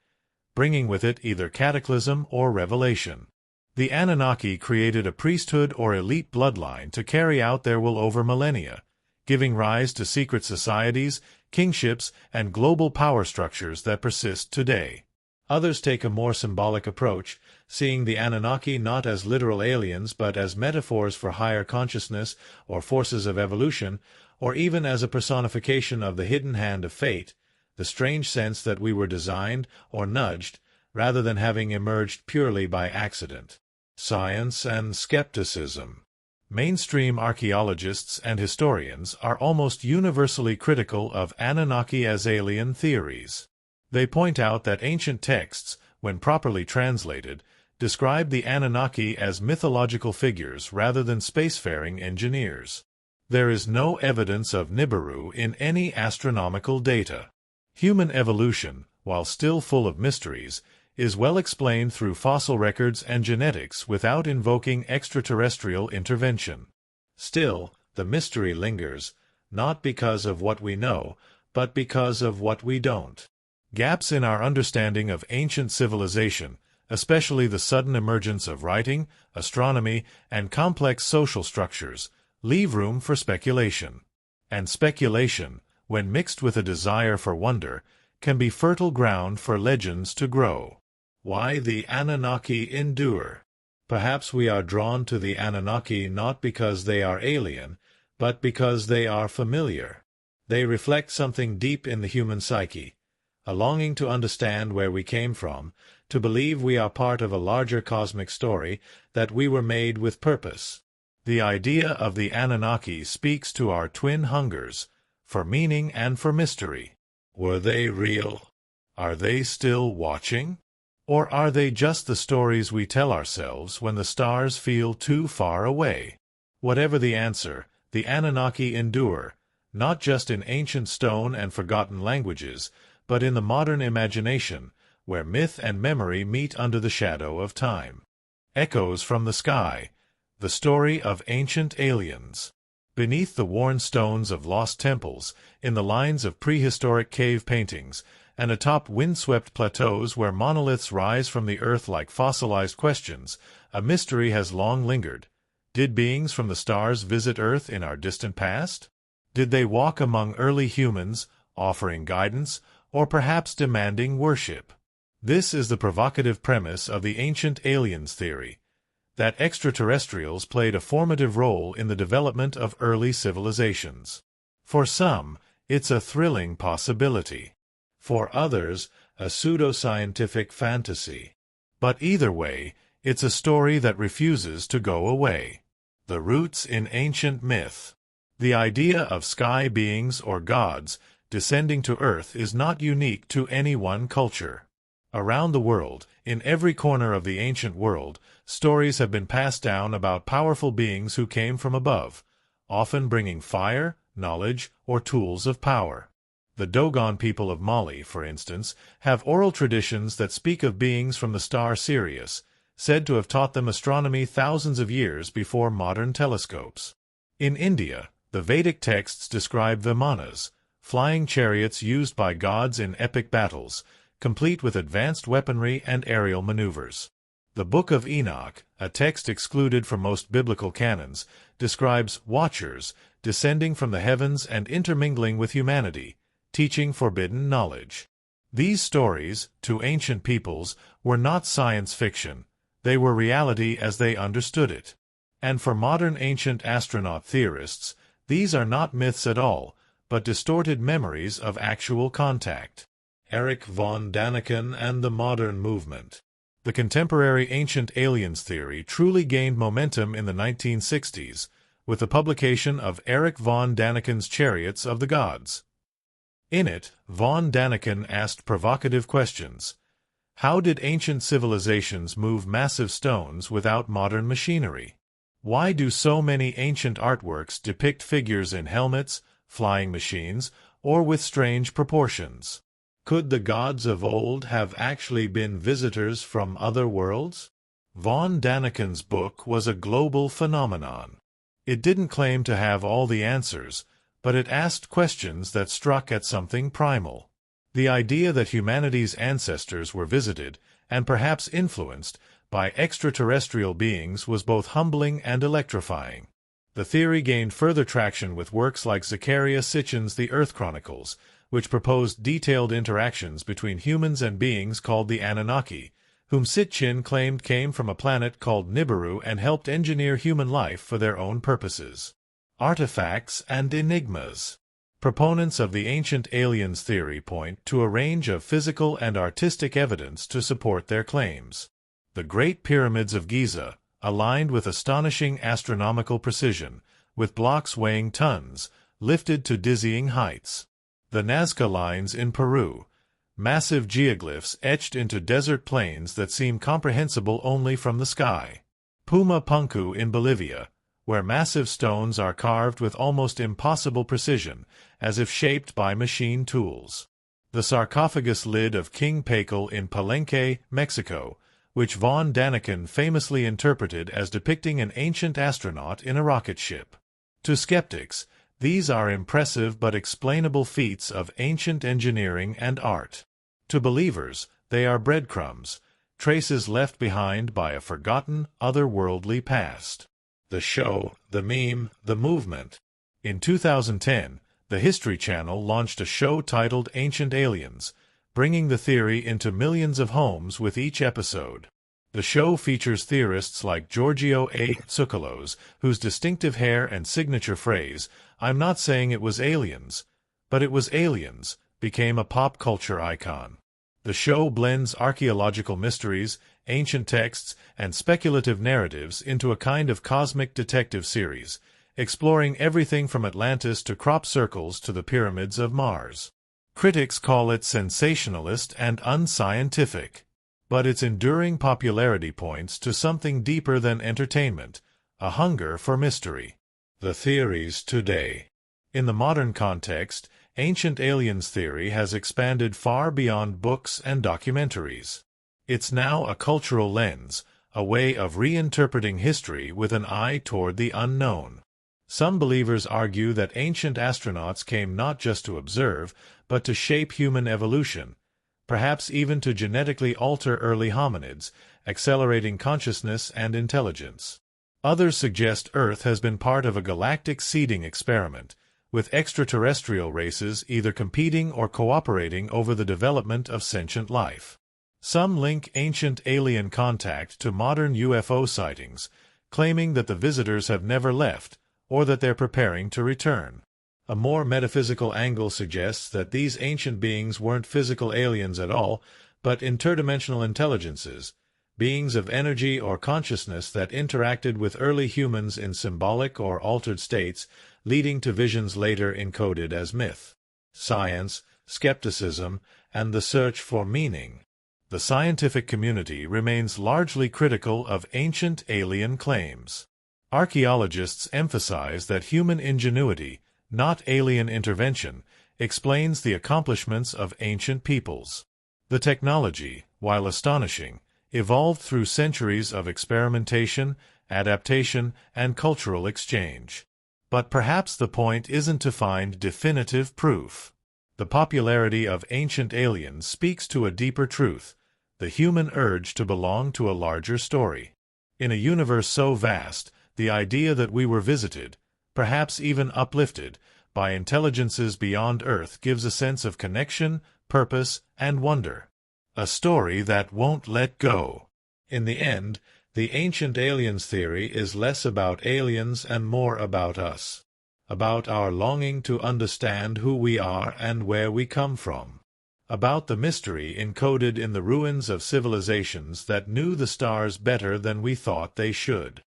bringing with it either cataclysm or revelation. The Anunnaki created a priesthood or elite bloodline to carry out their will over millennia, giving rise to secret societies, kingships, and global power structures that persist today. Others take a more symbolic approach, seeing the Anunnaki not as literal aliens but as metaphors for higher consciousness or forces of evolution, or even as a personification of the hidden hand of fate, the strange sense that we were designed or nudged, rather than having emerged purely by accident. Science and skepticism. Mainstream archaeologists and historians are almost universally critical of Anunnaki as alien theories. They point out that ancient texts, when properly translated, describe the Anunnaki as mythological figures rather than spacefaring engineers. There is no evidence of Nibiru in any astronomical data. Human evolution, while still full of mysteries, is well explained through fossil records and genetics without invoking extraterrestrial intervention. Still, the mystery lingers, not because of what we know, but because of what we don't. Gaps in our understanding of ancient civilization, especially the sudden emergence of writing, astronomy, and complex social structures, leave room for speculation. And speculation, when mixed with a desire for wonder, can be fertile ground for legends to grow. Why the Anunnaki endure? Perhaps we are drawn to the Anunnaki not because they are alien, but because they are familiar. They reflect something deep in the human psyche, a longing to understand where we came from, to believe we are part of a larger cosmic story, that we were made with purpose. The idea of the Anunnaki speaks to our twin hungers, for meaning and for mystery. Were they real? Are they still watching? Or are they just the stories we tell ourselves when the stars feel too far away? Whatever the answer, the Anunnaki endure, not just in ancient stone and forgotten languages, but in the modern imagination, where myth and memory meet under the shadow of time. Echoes from the sky, the story of ancient aliens. Beneath the worn stones of lost temples, in the lines of prehistoric cave paintings, and atop windswept plateaus where monoliths rise from the earth like fossilized questions, a mystery has long lingered. Did beings from the stars visit Earth in our distant past? Did they walk among early humans, offering guidance, or perhaps demanding worship? This is the provocative premise of the ancient aliens theory, that extraterrestrials played a formative role in the development of early civilizations. For some, it's a thrilling possibility. For others, a pseudoscientific fantasy. But either way, it's a story that refuses to go away. The roots in ancient myth. The idea of sky beings or gods descending to Earth is not unique to any one culture. Around the world, in every corner of the ancient world, stories have been passed down about powerful beings who came from above, often bringing fire, knowledge, or tools of power. The Dogon people of Mali, for instance, have oral traditions that speak of beings from the star Sirius, said to have taught them astronomy thousands of years before modern telescopes. In India, the Vedic texts describe Vimanas, flying chariots used by gods in epic battles, complete with advanced weaponry and aerial maneuvers. The Book of Enoch, a text excluded from most biblical canons, describes watchers descending from the heavens and intermingling with humanity, teaching forbidden knowledge. These stories, to ancient peoples, were not science fiction. They were reality as they understood it. And for modern ancient astronaut theorists, these are not myths at all, but distorted memories of actual contact. Erich von Däniken and the Modern Movement. The contemporary ancient aliens theory truly gained momentum in the 1960s, with the publication of Erich von Däniken's Chariots of the Gods. In it, von Däniken asked provocative questions. How did ancient civilizations move massive stones without modern machinery? Why do so many ancient artworks depict figures in helmets, flying machines, or with strange proportions? Could the gods of old have actually been visitors from other worlds? Von Däniken's book was a global phenomenon. It didn't claim to have all the answers, but it asked questions that struck at something primal. The idea that humanity's ancestors were visited, and perhaps influenced, by extraterrestrial beings was both humbling and electrifying. The theory gained further traction with works like Zecharia Sitchin's The Earth Chronicles, which proposed detailed interactions between humans and beings called the Anunnaki, whom Sitchin claimed came from a planet called Nibiru and helped engineer human life for their own purposes. Artifacts and enigmas. Proponents of the ancient aliens theory point to a range of physical and artistic evidence to support their claims. The Great Pyramids of Giza, aligned with astonishing astronomical precision, with blocks weighing tons, lifted to dizzying heights. The Nazca Lines in Peru, massive geoglyphs etched into desert plains that seem comprehensible only from the sky. Puma Punku in Bolivia, where massive stones are carved with almost impossible precision, as if shaped by machine tools. The sarcophagus lid of King Pacal in Palenque, Mexico, which von Däniken famously interpreted as depicting an ancient astronaut in a rocket ship. To skeptics, these are impressive but explainable feats of ancient engineering and art. To believers, they are breadcrumbs, traces left behind by a forgotten, otherworldly past. The show, the meme, the movement. In 2010, The History Channel launched a show titled Ancient Aliens, bringing the theory into millions of homes with each episode. The show features theorists like Giorgio A. Tsoukalos, whose distinctive hair and signature phrase, "I'm not saying it was aliens, but it was aliens," became a pop culture icon. The show blends archaeological mysteries, ancient texts, and speculative narratives into a kind of cosmic detective series, exploring everything from Atlantis to crop circles to the pyramids of Mars. Critics call it sensationalist and unscientific, but its enduring popularity points to something deeper than entertainment, a hunger for mystery. The theories today. In the modern context, Ancient Aliens theory has expanded far beyond books and documentaries. It's now a cultural lens, a way of reinterpreting history with an eye toward the unknown. Some believers argue that ancient astronauts came not just to observe, but to shape human evolution, perhaps even to genetically alter early hominids, accelerating consciousness and intelligence. Others suggest Earth has been part of a galactic seeding experiment, with extraterrestrial races either competing or cooperating over the development of sentient life. Some link ancient alien contact to modern UFO sightings, claiming that the visitors have never left, or that they're preparing to return. A more metaphysical angle suggests that these ancient beings weren't physical aliens at all, but interdimensional intelligences, beings of energy or consciousness that interacted with early humans in symbolic or altered states, leading to visions later encoded as myth. Science, skepticism, and the search for meaning. The scientific community remains largely critical of ancient alien claims. Archaeologists emphasize that human ingenuity, not alien intervention, explains the accomplishments of ancient peoples. The technology, while astonishing, evolved through centuries of experimentation, adaptation, and cultural exchange. But perhaps the point isn't to find definitive proof. The popularity of Ancient Aliens speaks to a deeper truth, the human urge to belong to a larger story. In a universe so vast, the idea that we were visited, perhaps even uplifted, by intelligences beyond Earth gives a sense of connection, purpose, and wonder. A story that won't let go. In the end, the Ancient Aliens theory is less about aliens and more about us, about our longing to understand who we are and where we come from, about the mystery encoded in the ruins of civilizations that knew the stars better than we thought they should,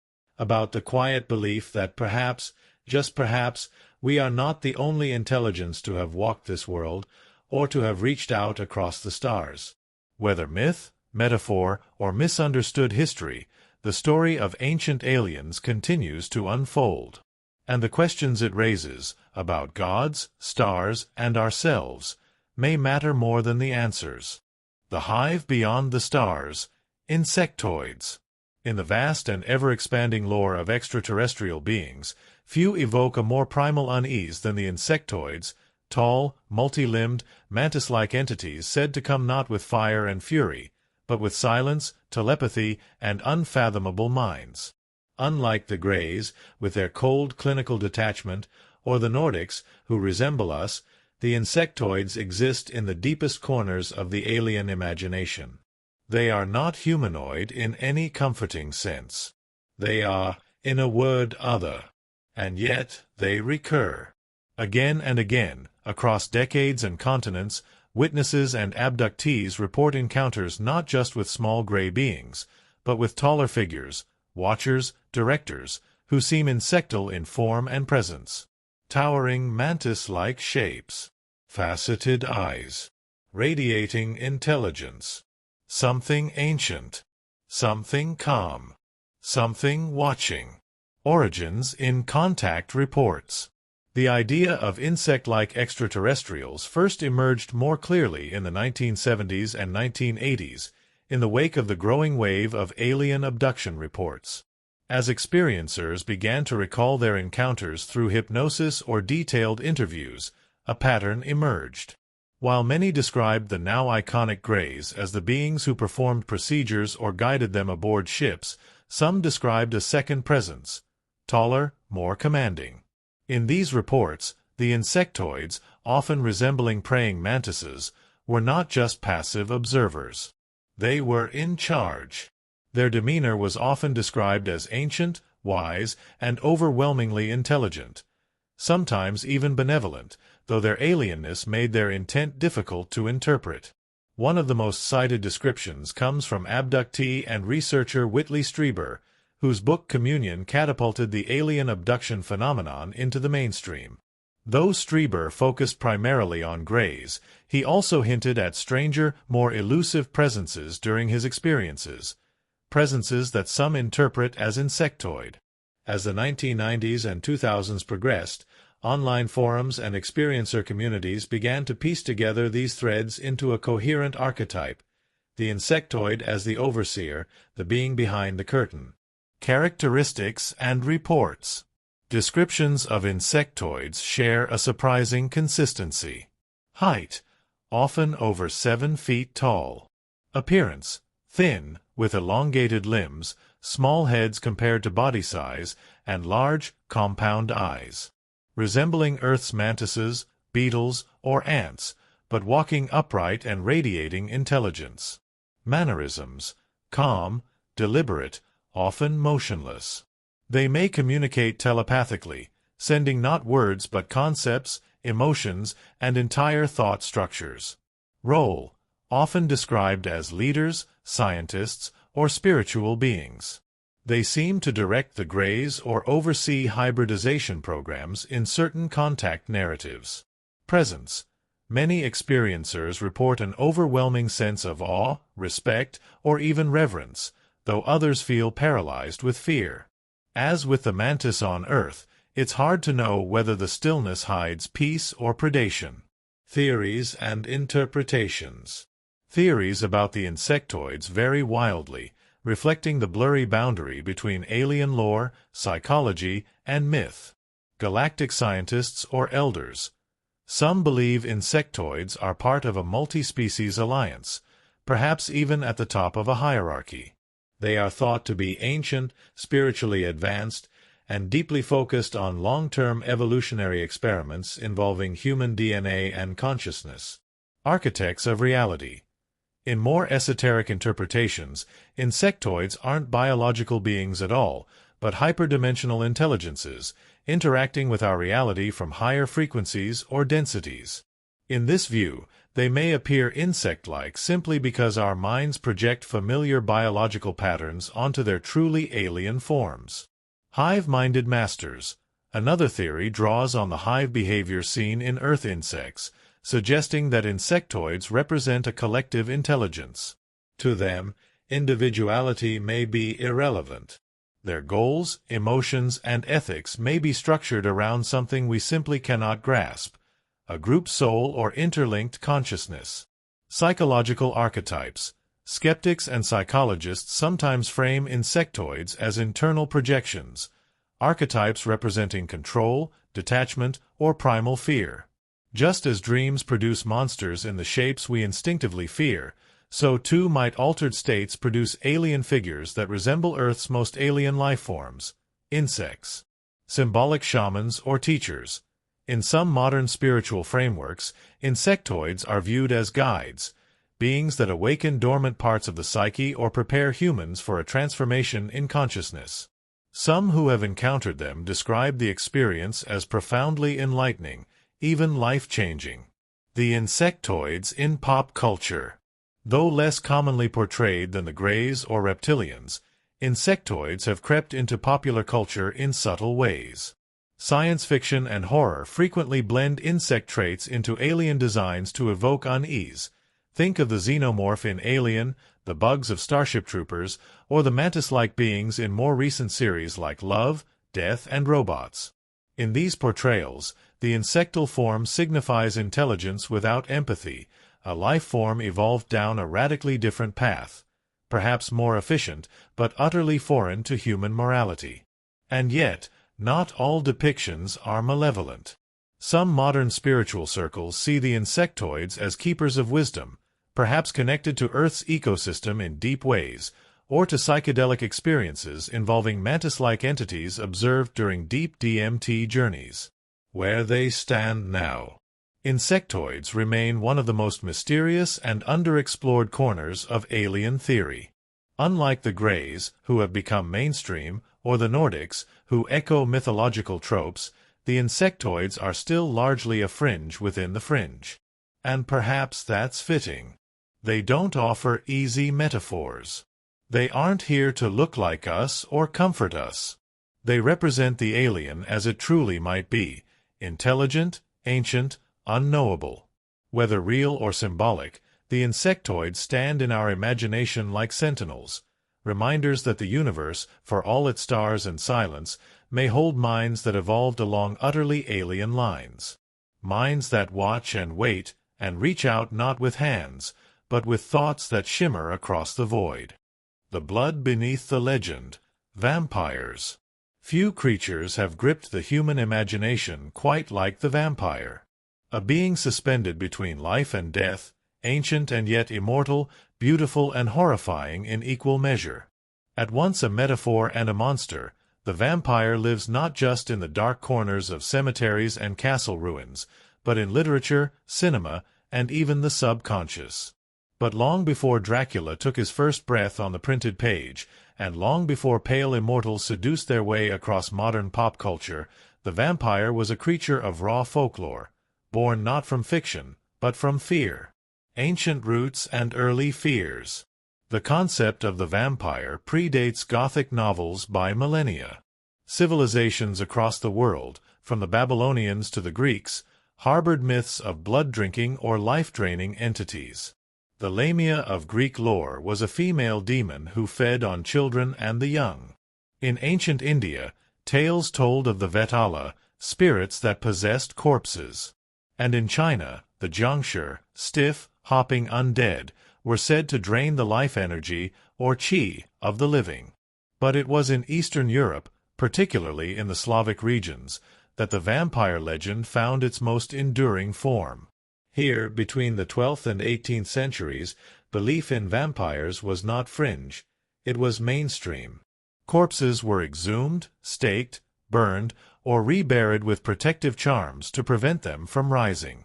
about the quiet belief that perhaps, just perhaps, we are not the only intelligence to have walked this world or to have reached out across the stars. Whether myth, metaphor, or misunderstood history, the story of Ancient Aliens continues to unfold. And the questions it raises, about gods, stars, and ourselves, may matter more than the answers. The hive beyond the stars, Insectoids. In the vast and ever-expanding lore of extraterrestrial beings, few evoke a more primal unease than the insectoids, tall, multi-limbed, mantis-like entities said to come not with fire and fury, but with silence, telepathy, and unfathomable minds. Unlike the Greys, with their cold clinical detachment, or the Nordics, who resemble us, the insectoids exist in the deepest corners of the alien imagination. They are not humanoid in any comforting sense. They are, in a word, other. And yet they recur. Again and again, across decades and continents, witnesses and abductees report encounters not just with small gray beings, but with taller figures, watchers, directors, who seem insectal in form and presence. Towering mantis-like shapes. Faceted eyes. Radiating intelligence. Something ancient. Something calm. Something watching. Origins in contact reports. The idea of insect-like extraterrestrials first emerged more clearly in the 1970s and 1980s, in the wake of the growing wave of alien abduction reports. As experiencers began to recall their encounters through hypnosis or detailed interviews, a pattern emerged. While many described the now iconic Greys as the beings who performed procedures or guided them aboard ships, some described a second presence, taller, more commanding. In these reports, The insectoids, often resembling praying mantises, were not just passive observers. They were in charge. Their demeanor was often described as ancient, wise, and overwhelmingly intelligent, sometimes even benevolent, though their alienness made their intent difficult to interpret. One of the most cited descriptions comes from abductee and researcher Whitley Strieber, whose book Communion catapulted the alien abduction phenomenon into the mainstream. Though Strieber focused primarily on greys, he also hinted at stranger, more elusive presences during his experiences, presences that some interpret as insectoid. As the 1990s and 2000s progressed, online forums and experiencer communities began to piece together these threads into a coherent archetype, the insectoid as the overseer, the being behind the curtain. Characteristics and reports. Descriptions of insectoids share a surprising consistency. Height, often over 7 feet tall. Appearance, thin, with elongated limbs, small heads compared to body size, and large, compound eyes. Resembling Earth's mantises, beetles, or ants, but walking upright and radiating intelligence. Mannerisms, calm, deliberate, often motionless. They may communicate telepathically, sending not words but concepts, emotions, and entire thought structures. Role, often described as leaders, scientists, or spiritual beings. They seem to direct the greys or oversee hybridization programs in certain contact narratives. Presence. Many experiencers report an overwhelming sense of awe, respect, or even reverence, though others feel paralyzed with fear. As with the mantis on Earth, it's hard to know whether the stillness hides peace or predation. Theories and interpretations. Theories about the insectoids vary wildly, reflecting the blurry boundary between alien lore, psychology, and myth. Galactic scientists or elders. Some believe insectoids are part of a multi-species alliance, perhaps even at the top of a hierarchy. They are thought to be ancient, spiritually advanced, and deeply focused on long-term evolutionary experiments involving human DNA and consciousness. Architects of reality. In more esoteric interpretations, insectoids aren't biological beings at all, but hyperdimensional intelligences, interacting with our reality from higher frequencies or densities. In this view, they may appear insect-like simply because our minds project familiar biological patterns onto their truly alien forms. Hive-minded masters. Another theory draws on the hive behavior seen in Earth insects, suggesting that insectoids represent a collective intelligence. To them, individuality may be irrelevant. Their goals, emotions, and ethics may be structured around something we simply cannot grasp, a group soul or interlinked consciousness. Psychological archetypes. Skeptics and psychologists sometimes frame insectoids as internal projections, archetypes representing control, detachment, or primal fear. Just as dreams produce monsters in the shapes we instinctively fear, so too might altered states produce alien figures that resemble Earth's most alien life forms, insects. Symbolic shamans or teachers. In some modern spiritual frameworks, insectoids are viewed as guides, beings that awaken dormant parts of the psyche or prepare humans for a transformation in consciousness. Some who have encountered them describe the experience as profoundly enlightening, even life-changing. The insectoids in pop culture. Though less commonly portrayed than the greys or reptilians, insectoids have crept into popular culture in subtle ways. Science fiction and horror frequently blend insect traits into alien designs to evoke unease. Think of the xenomorph in Alien, the bugs of Starship Troopers, or the mantis-like beings in more recent series like Love, Death, and Robots. In these portrayals, the insectal form signifies intelligence without empathy, a life form evolved down a radically different path, perhaps more efficient, but utterly foreign to human morality. And yet, not all depictions are malevolent. Some modern spiritual circles see the insectoids as keepers of wisdom, perhaps connected to Earth's ecosystem in deep ways, or to psychedelic experiences involving mantis-like entities observed during deep DMT journeys. where they stand now. Insectoids remain one of the most mysterious and underexplored corners of alien theory. Unlike the Greys, who have become mainstream, or the Nordics, who echo mythological tropes, the insectoids are still largely a fringe within the fringe. And perhaps that's fitting. They don't offer easy metaphors. They aren't here to look like us or comfort us. They represent the alien as it truly might be, intelligent, ancient, unknowable. Whether real or symbolic, the insectoids stand in our imagination like sentinels, reminders that the universe, for all its stars and silence, may hold minds that evolved along utterly alien lines. Minds that watch and wait and reach out not with hands, but with thoughts that shimmer across the void. The blood beneath the legend, vampires. Few creatures have gripped the human imagination quite like the vampire. A being suspended between life and death, ancient and yet immortal, beautiful and horrifying in equal measure. At once a metaphor and a monster, the vampire lives not just in the dark corners of cemeteries and castle ruins, but in literature, cinema, and even the subconscious. But long before Dracula took his first breath on the printed page, and long before pale immortals seduced their way across modern pop culture, the vampire was a creature of raw folklore, born not from fiction, but from fear. Ancient roots and early fears. The concept of the vampire predates Gothic novels by millennia. Civilizations across the world, from the Babylonians to the Greeks, harbored myths of blood-drinking or life-draining entities. The Lamia of Greek lore was a female demon who fed on children and the young. In ancient India, tales told of the Vetala, spirits that possessed corpses. And in China, the Jiangshi, stiff, hopping undead, were said to drain the life energy, or qi, of the living. But it was in Eastern Europe, particularly in the Slavic regions, that the vampire legend found its most enduring form. Here, between the 12th and 18th centuries, belief in vampires was not fringe, it was mainstream. Corpses were exhumed, staked, burned, or reburied with protective charms to prevent them from rising.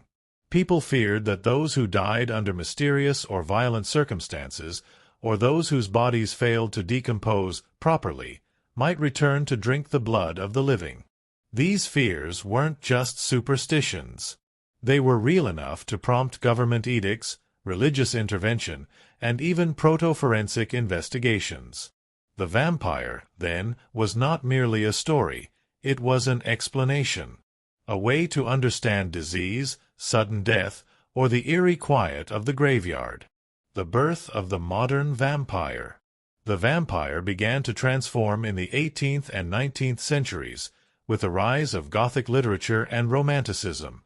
People feared that those who died under mysterious or violent circumstances, or those whose bodies failed to decompose properly, might return to drink the blood of the living. These fears weren't just superstitions. They were real enough to prompt government edicts, religious intervention, and even proto-forensic investigations. The vampire, then, was not merely a story, it was an explanation. A way to understand disease, sudden death, or the eerie quiet of the graveyard. The birth of the modern vampire. The vampire began to transform in the 18th and 19th centuries, with the rise of Gothic literature and Romanticism.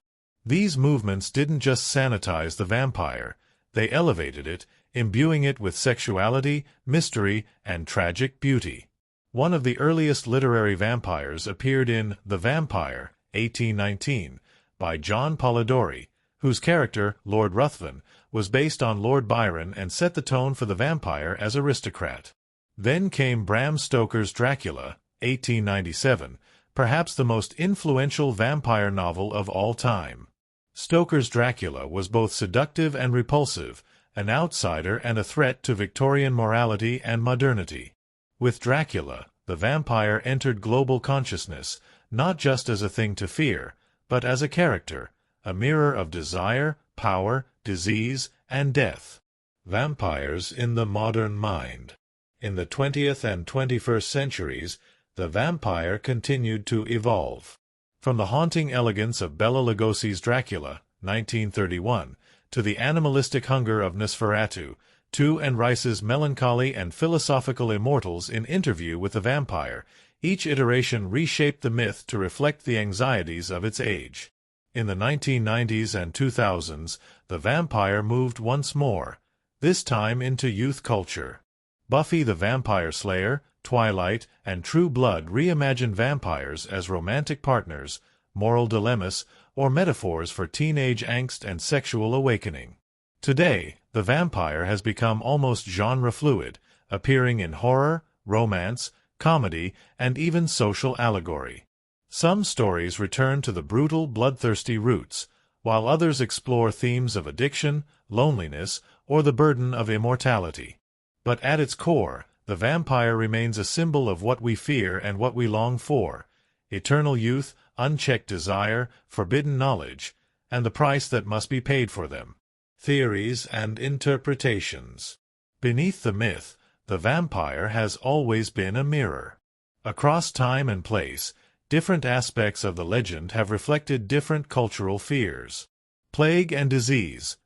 These movements didn't just sanitize the vampire, they elevated it, imbuing it with sexuality, mystery, and tragic beauty. One of the earliest literary vampires appeared in The Vampire, 1819, by John Polidori, whose character, Lord Ruthven, was based on Lord Byron and set the tone for the vampire as aristocrat. Then came Bram Stoker's Dracula, 1897, perhaps the most influential vampire novel of all time. Stoker's Dracula was both seductive and repulsive, an outsider and a threat to Victorian morality and modernity. With Dracula, the vampire entered global consciousness, not just as a thing to fear, but as a character, a mirror of desire, power, disease, and death. Vampires in the modern mind. In the 20th and 21st centuries, the vampire continued to evolve. From the haunting elegance of Bela Lugosi's Dracula, 1931, to the animalistic hunger of Nosferatu, to Anne Rice's melancholy and philosophical immortals in Interview with the Vampire, each iteration reshaped the myth to reflect the anxieties of its age. In the 1990s and 2000s, the vampire moved once more, this time into youth culture. Buffy the Vampire Slayer, Twilight, and True Blood reimagined vampires as romantic partners, moral dilemmas, or metaphors for teenage angst and sexual awakening. Today, the vampire has become almost genre-fluid, appearing in horror, romance, comedy, and even social allegory. Some stories return to the brutal, bloodthirsty roots, while others explore themes of addiction, loneliness, or the burden of immortality. But at its core, the vampire remains a symbol of what we fear and what we long for: eternal youth, unchecked desire, forbidden knowledge, and the price that must be paid for them. Theories and interpretations. Beneath the myth, the vampire has always been a mirror. Across time and place, different aspects of the legend have reflected different cultural fears. Plague and disease.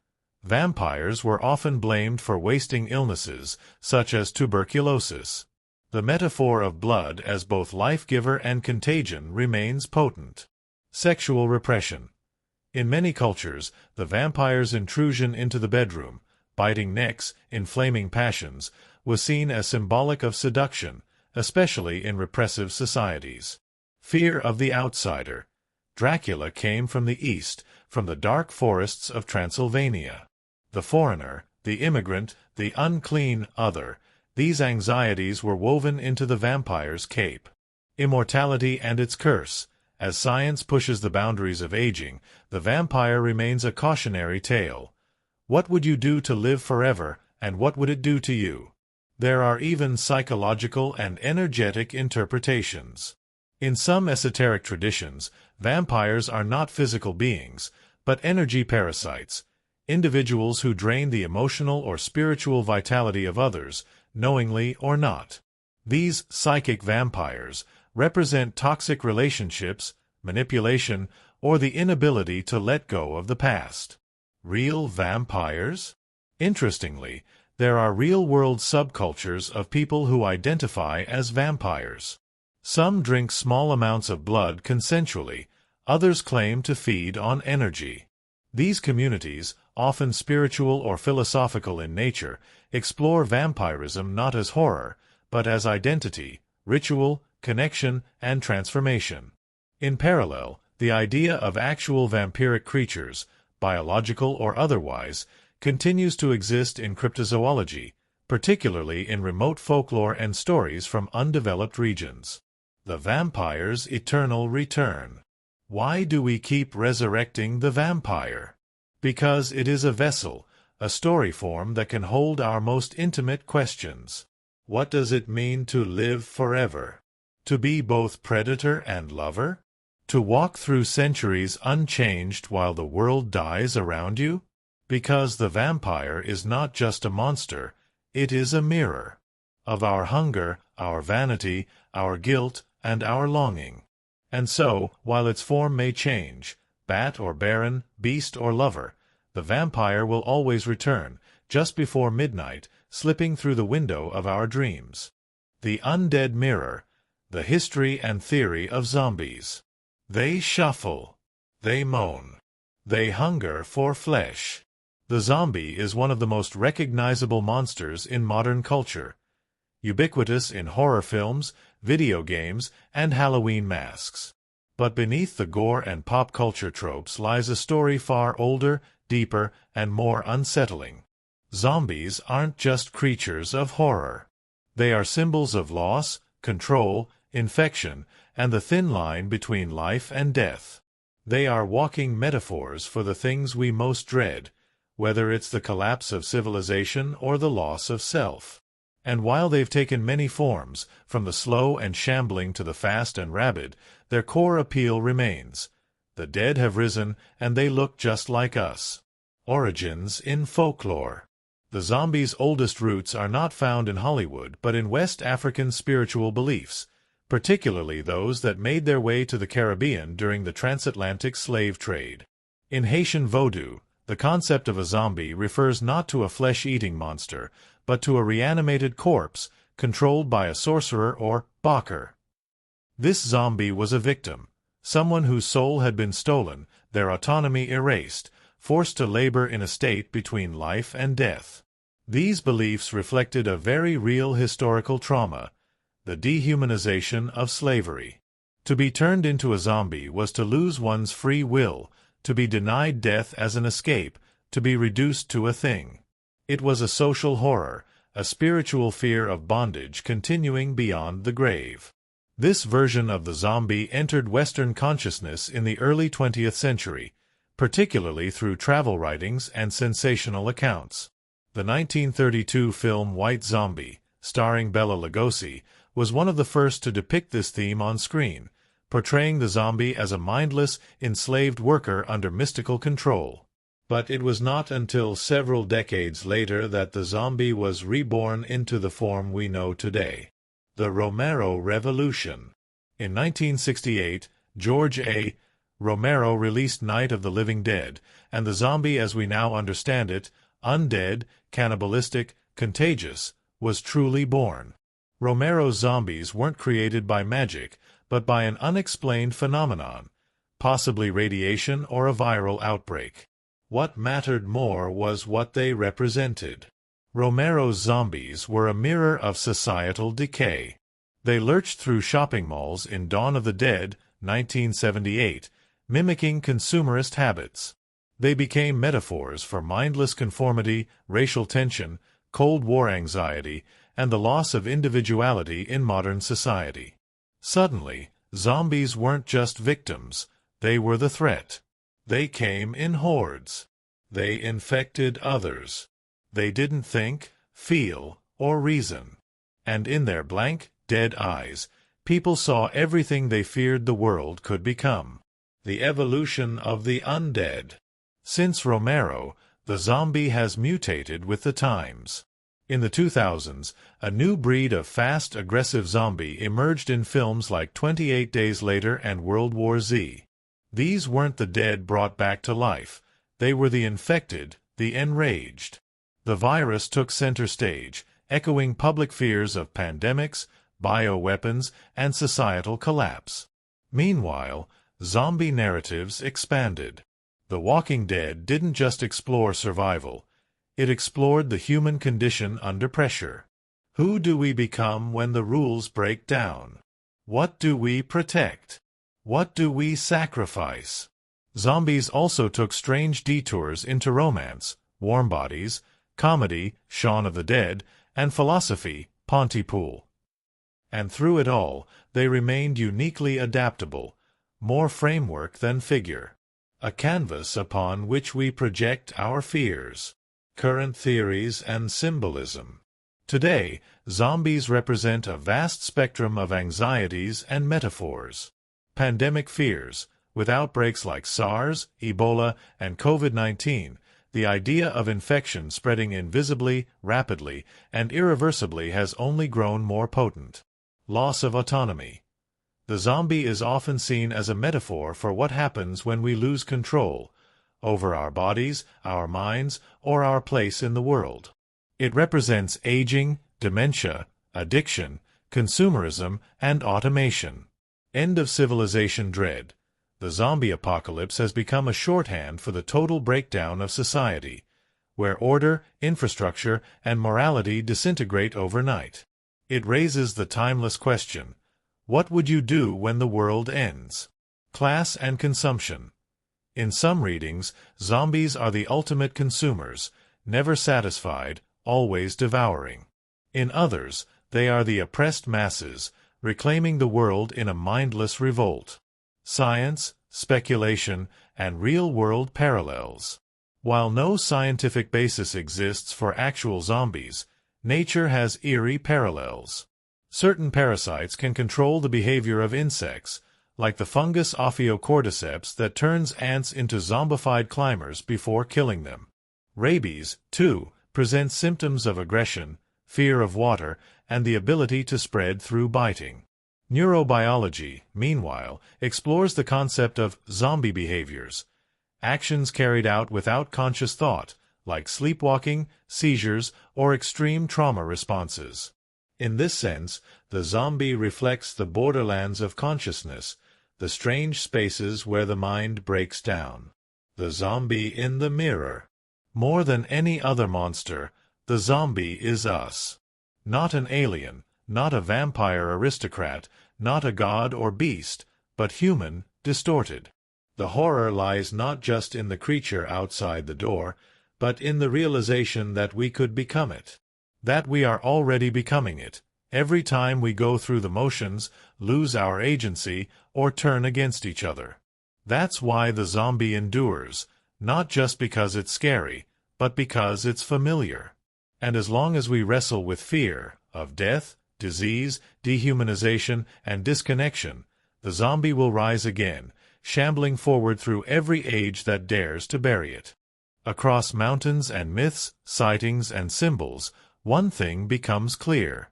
Vampires were often blamed for wasting illnesses, such as tuberculosis. The metaphor of blood as both life-giver and contagion remains potent. Sexual repression. In many cultures, the vampire's intrusion into the bedroom, biting necks, inflaming passions, was seen as symbolic of seduction, especially in repressive societies. Fear of the outsider. Dracula came from the east, from the dark forests of Transylvania. The foreigner, the immigrant, the unclean other, these anxieties were woven into the vampire's cape. Immortality and its curse. As science pushes the boundaries of aging, the vampire remains a cautionary tale. What would you do to live forever, and what would it do to you? There are even psychological and energetic interpretations. In some esoteric traditions, vampires are not physical beings, but energy parasites, individuals who drain the emotional or spiritual vitality of others, knowingly or not. These psychic vampires represent toxic relationships, manipulation, or the inability to let go of the past. Real vampires? Interestingly, there are real-world subcultures of people who identify as vampires. Some drink small amounts of blood consensually, others claim to feed on energy. These communities, often spiritual or philosophical in nature, explore vampirism not as horror, but as identity, ritual, connection, and transformation. In parallel, the idea of actual vampiric creatures, biological or otherwise, continues to exist in cryptozoology, particularly in remote folklore and stories from undeveloped regions. The vampire's eternal return. Why do we keep resurrecting the vampire? Because it is a vessel, a story form that can hold our most intimate questions. What does it mean to live forever? To be both predator and lover? To walk through centuries unchanged while the world dies around you? Because the vampire is not just a monster, it is a mirror of our hunger, our vanity, our guilt, and our longing. And so, while its form may change, bat or baron, beast or lover, the vampire will always return, just before midnight, slipping through the window of our dreams. The undead mirror, the history and theory of zombies. They shuffle. They moan. They hunger for flesh. The zombie is one of the most recognizable monsters in modern culture, ubiquitous in horror films, video games, and Halloween masks. But beneath the gore and pop culture tropes lies a story far older, deeper, and more unsettling. Zombies aren't just creatures of horror. They are symbols of loss, control, infection, and the thin line between life and death. They are walking metaphors for the things we most dread, whether it's the collapse of civilization or the loss of self. And while they've taken many forms, from the slow and shambling to the fast and rabid, their core appeal remains. The dead have risen, and they look just like us. Origins in folklore. The zombie's oldest roots are not found in Hollywood, but in West African spiritual beliefs, particularly those that made their way to the Caribbean during the transatlantic slave trade. In Haitian Vodou, the concept of a zombie refers not to a flesh-eating monster, but to a reanimated corpse controlled by a sorcerer or baker. This zombie was a victim, someone whose soul had been stolen, their autonomy erased, forced to labor in a state between life and death. These beliefs reflected a very real historical trauma, the dehumanization of slavery. To be turned into a zombie was to lose one's free will, to be denied death as an escape, to be reduced to a thing. It was a social horror, a spiritual fear of bondage continuing beyond the grave. This version of the zombie entered Western consciousness in the early 20th century, particularly through travel writings and sensational accounts. The 1932 film White Zombie, starring Bela Lugosi, was one of the first to depict this theme on screen, portraying the zombie as a mindless, enslaved worker under mystical control. But it was not until several decades later that the zombie was reborn into the form we know today. The Romero Revolution. In 1968, George A. Romero released Night of the Living Dead, and the zombie as we now understand it, undead, cannibalistic, contagious, was truly born. Romero's zombies weren't created by magic, but by an unexplained phenomenon, possibly radiation or a viral outbreak. What mattered more was what they represented. Romero's zombies were a mirror of societal decay. They lurched through shopping malls in Dawn of the Dead, 1978, mimicking consumerist habits. They became metaphors for mindless conformity, racial tension, Cold War anxiety, and the loss of individuality in modern society. Suddenly, zombies weren't just victims, they were the threat. They came in hordes. They infected others. They didn't think, feel, or reason. And in their blank, dead eyes, people saw everything they feared the world could become. The evolution of the undead. Since Romero, the zombie has mutated with the times. In the 2000s, a new breed of fast, aggressive zombie emerged in films like 28 Days Later and World War Z. These weren't the dead brought back to life. They were the infected, the enraged. The virus took center stage, echoing public fears of pandemics, bioweapons, and societal collapse. Meanwhile, zombie narratives expanded. The Walking Dead didn't just explore survival. It explored the human condition under pressure. Who do we become when the rules break down? What do we protect? What do we sacrifice? Zombies also took strange detours into romance, Warm Bodies, comedy, Shaun of the Dead, and philosophy, Pontypool. And through it all, they remained uniquely adaptable, more framework than figure. A canvas upon which we project our fears, current theories, and symbolism. Today, zombies represent a vast spectrum of anxieties and metaphors. Pandemic fears. With outbreaks like SARS, Ebola, and COVID-19, the idea of infection spreading invisibly, rapidly, and irreversibly has only grown more potent. Loss of autonomy. The zombie is often seen as a metaphor for what happens when we lose control over our bodies, our minds, or our place in the world. It represents aging, dementia, addiction, consumerism, and automation. End of civilization dread. The zombie apocalypse has become a shorthand for the total breakdown of society, where order, infrastructure, and morality disintegrate overnight. It raises the timeless question, what would you do when the world ends? Class and consumption. In some readings, zombies are the ultimate consumers, never satisfied, always devouring. In others, they are the oppressed masses, reclaiming the world in a mindless revolt. Science, speculation, and real-world parallels. While no scientific basis exists for actual zombies, nature has eerie parallels. Certain parasites can control the behavior of insects, like the fungus Ophiocordyceps that turns ants into zombified climbers before killing them. Rabies, too, presents symptoms of aggression, fear of water, and the ability to spread through biting. Neurobiology, meanwhile, explores the concept of zombie behaviors, actions carried out without conscious thought, like sleepwalking, seizures, or extreme trauma responses. In this sense, the zombie reflects the borderlands of consciousness, the strange spaces where the mind breaks down. The zombie in the mirror. More than any other monster, the zombie is us. Not an alien, not a vampire aristocrat, not a god or beast, but human, distorted. The horror lies not just in the creature outside the door, but in the realization that we could become it. That we are already becoming it, Every time we go through the motions, lose our agency, or turn against each other. That's why the zombie endures, not just because it's scary, but because it's familiar. And as long as we wrestle with fear of death, disease, dehumanization, and disconnection, the zombie will rise again, shambling forward through every age that dares to bury it. Across mountains and myths, sightings and symbols, one thing becomes clear.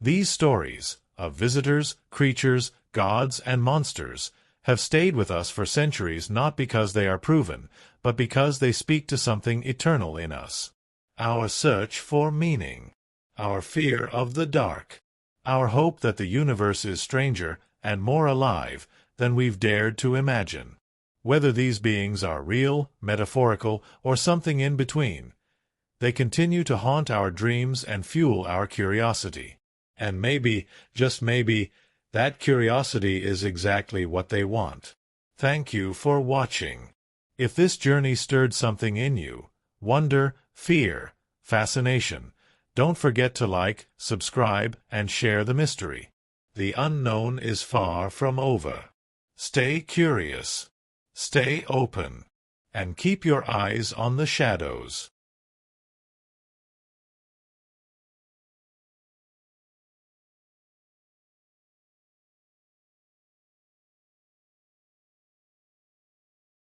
These stories, of visitors, creatures, gods, and monsters, have stayed with us for centuries not because they are proven, but because they speak to something eternal in us. Our search for meaning, our fear of the dark, our hope that the universe is stranger and more alive than we've dared to imagine. Whether these beings are real, metaphorical, or something in between, they continue to haunt our dreams and fuel our curiosity. And maybe, just maybe, that curiosity is exactly what they want. Thank you for watching. If this journey stirred something in you, wonder, fear, fascination, don't forget to like, subscribe, and share the mystery. The unknown is far from over. Stay curious, stay open, and keep your eyes on the shadows.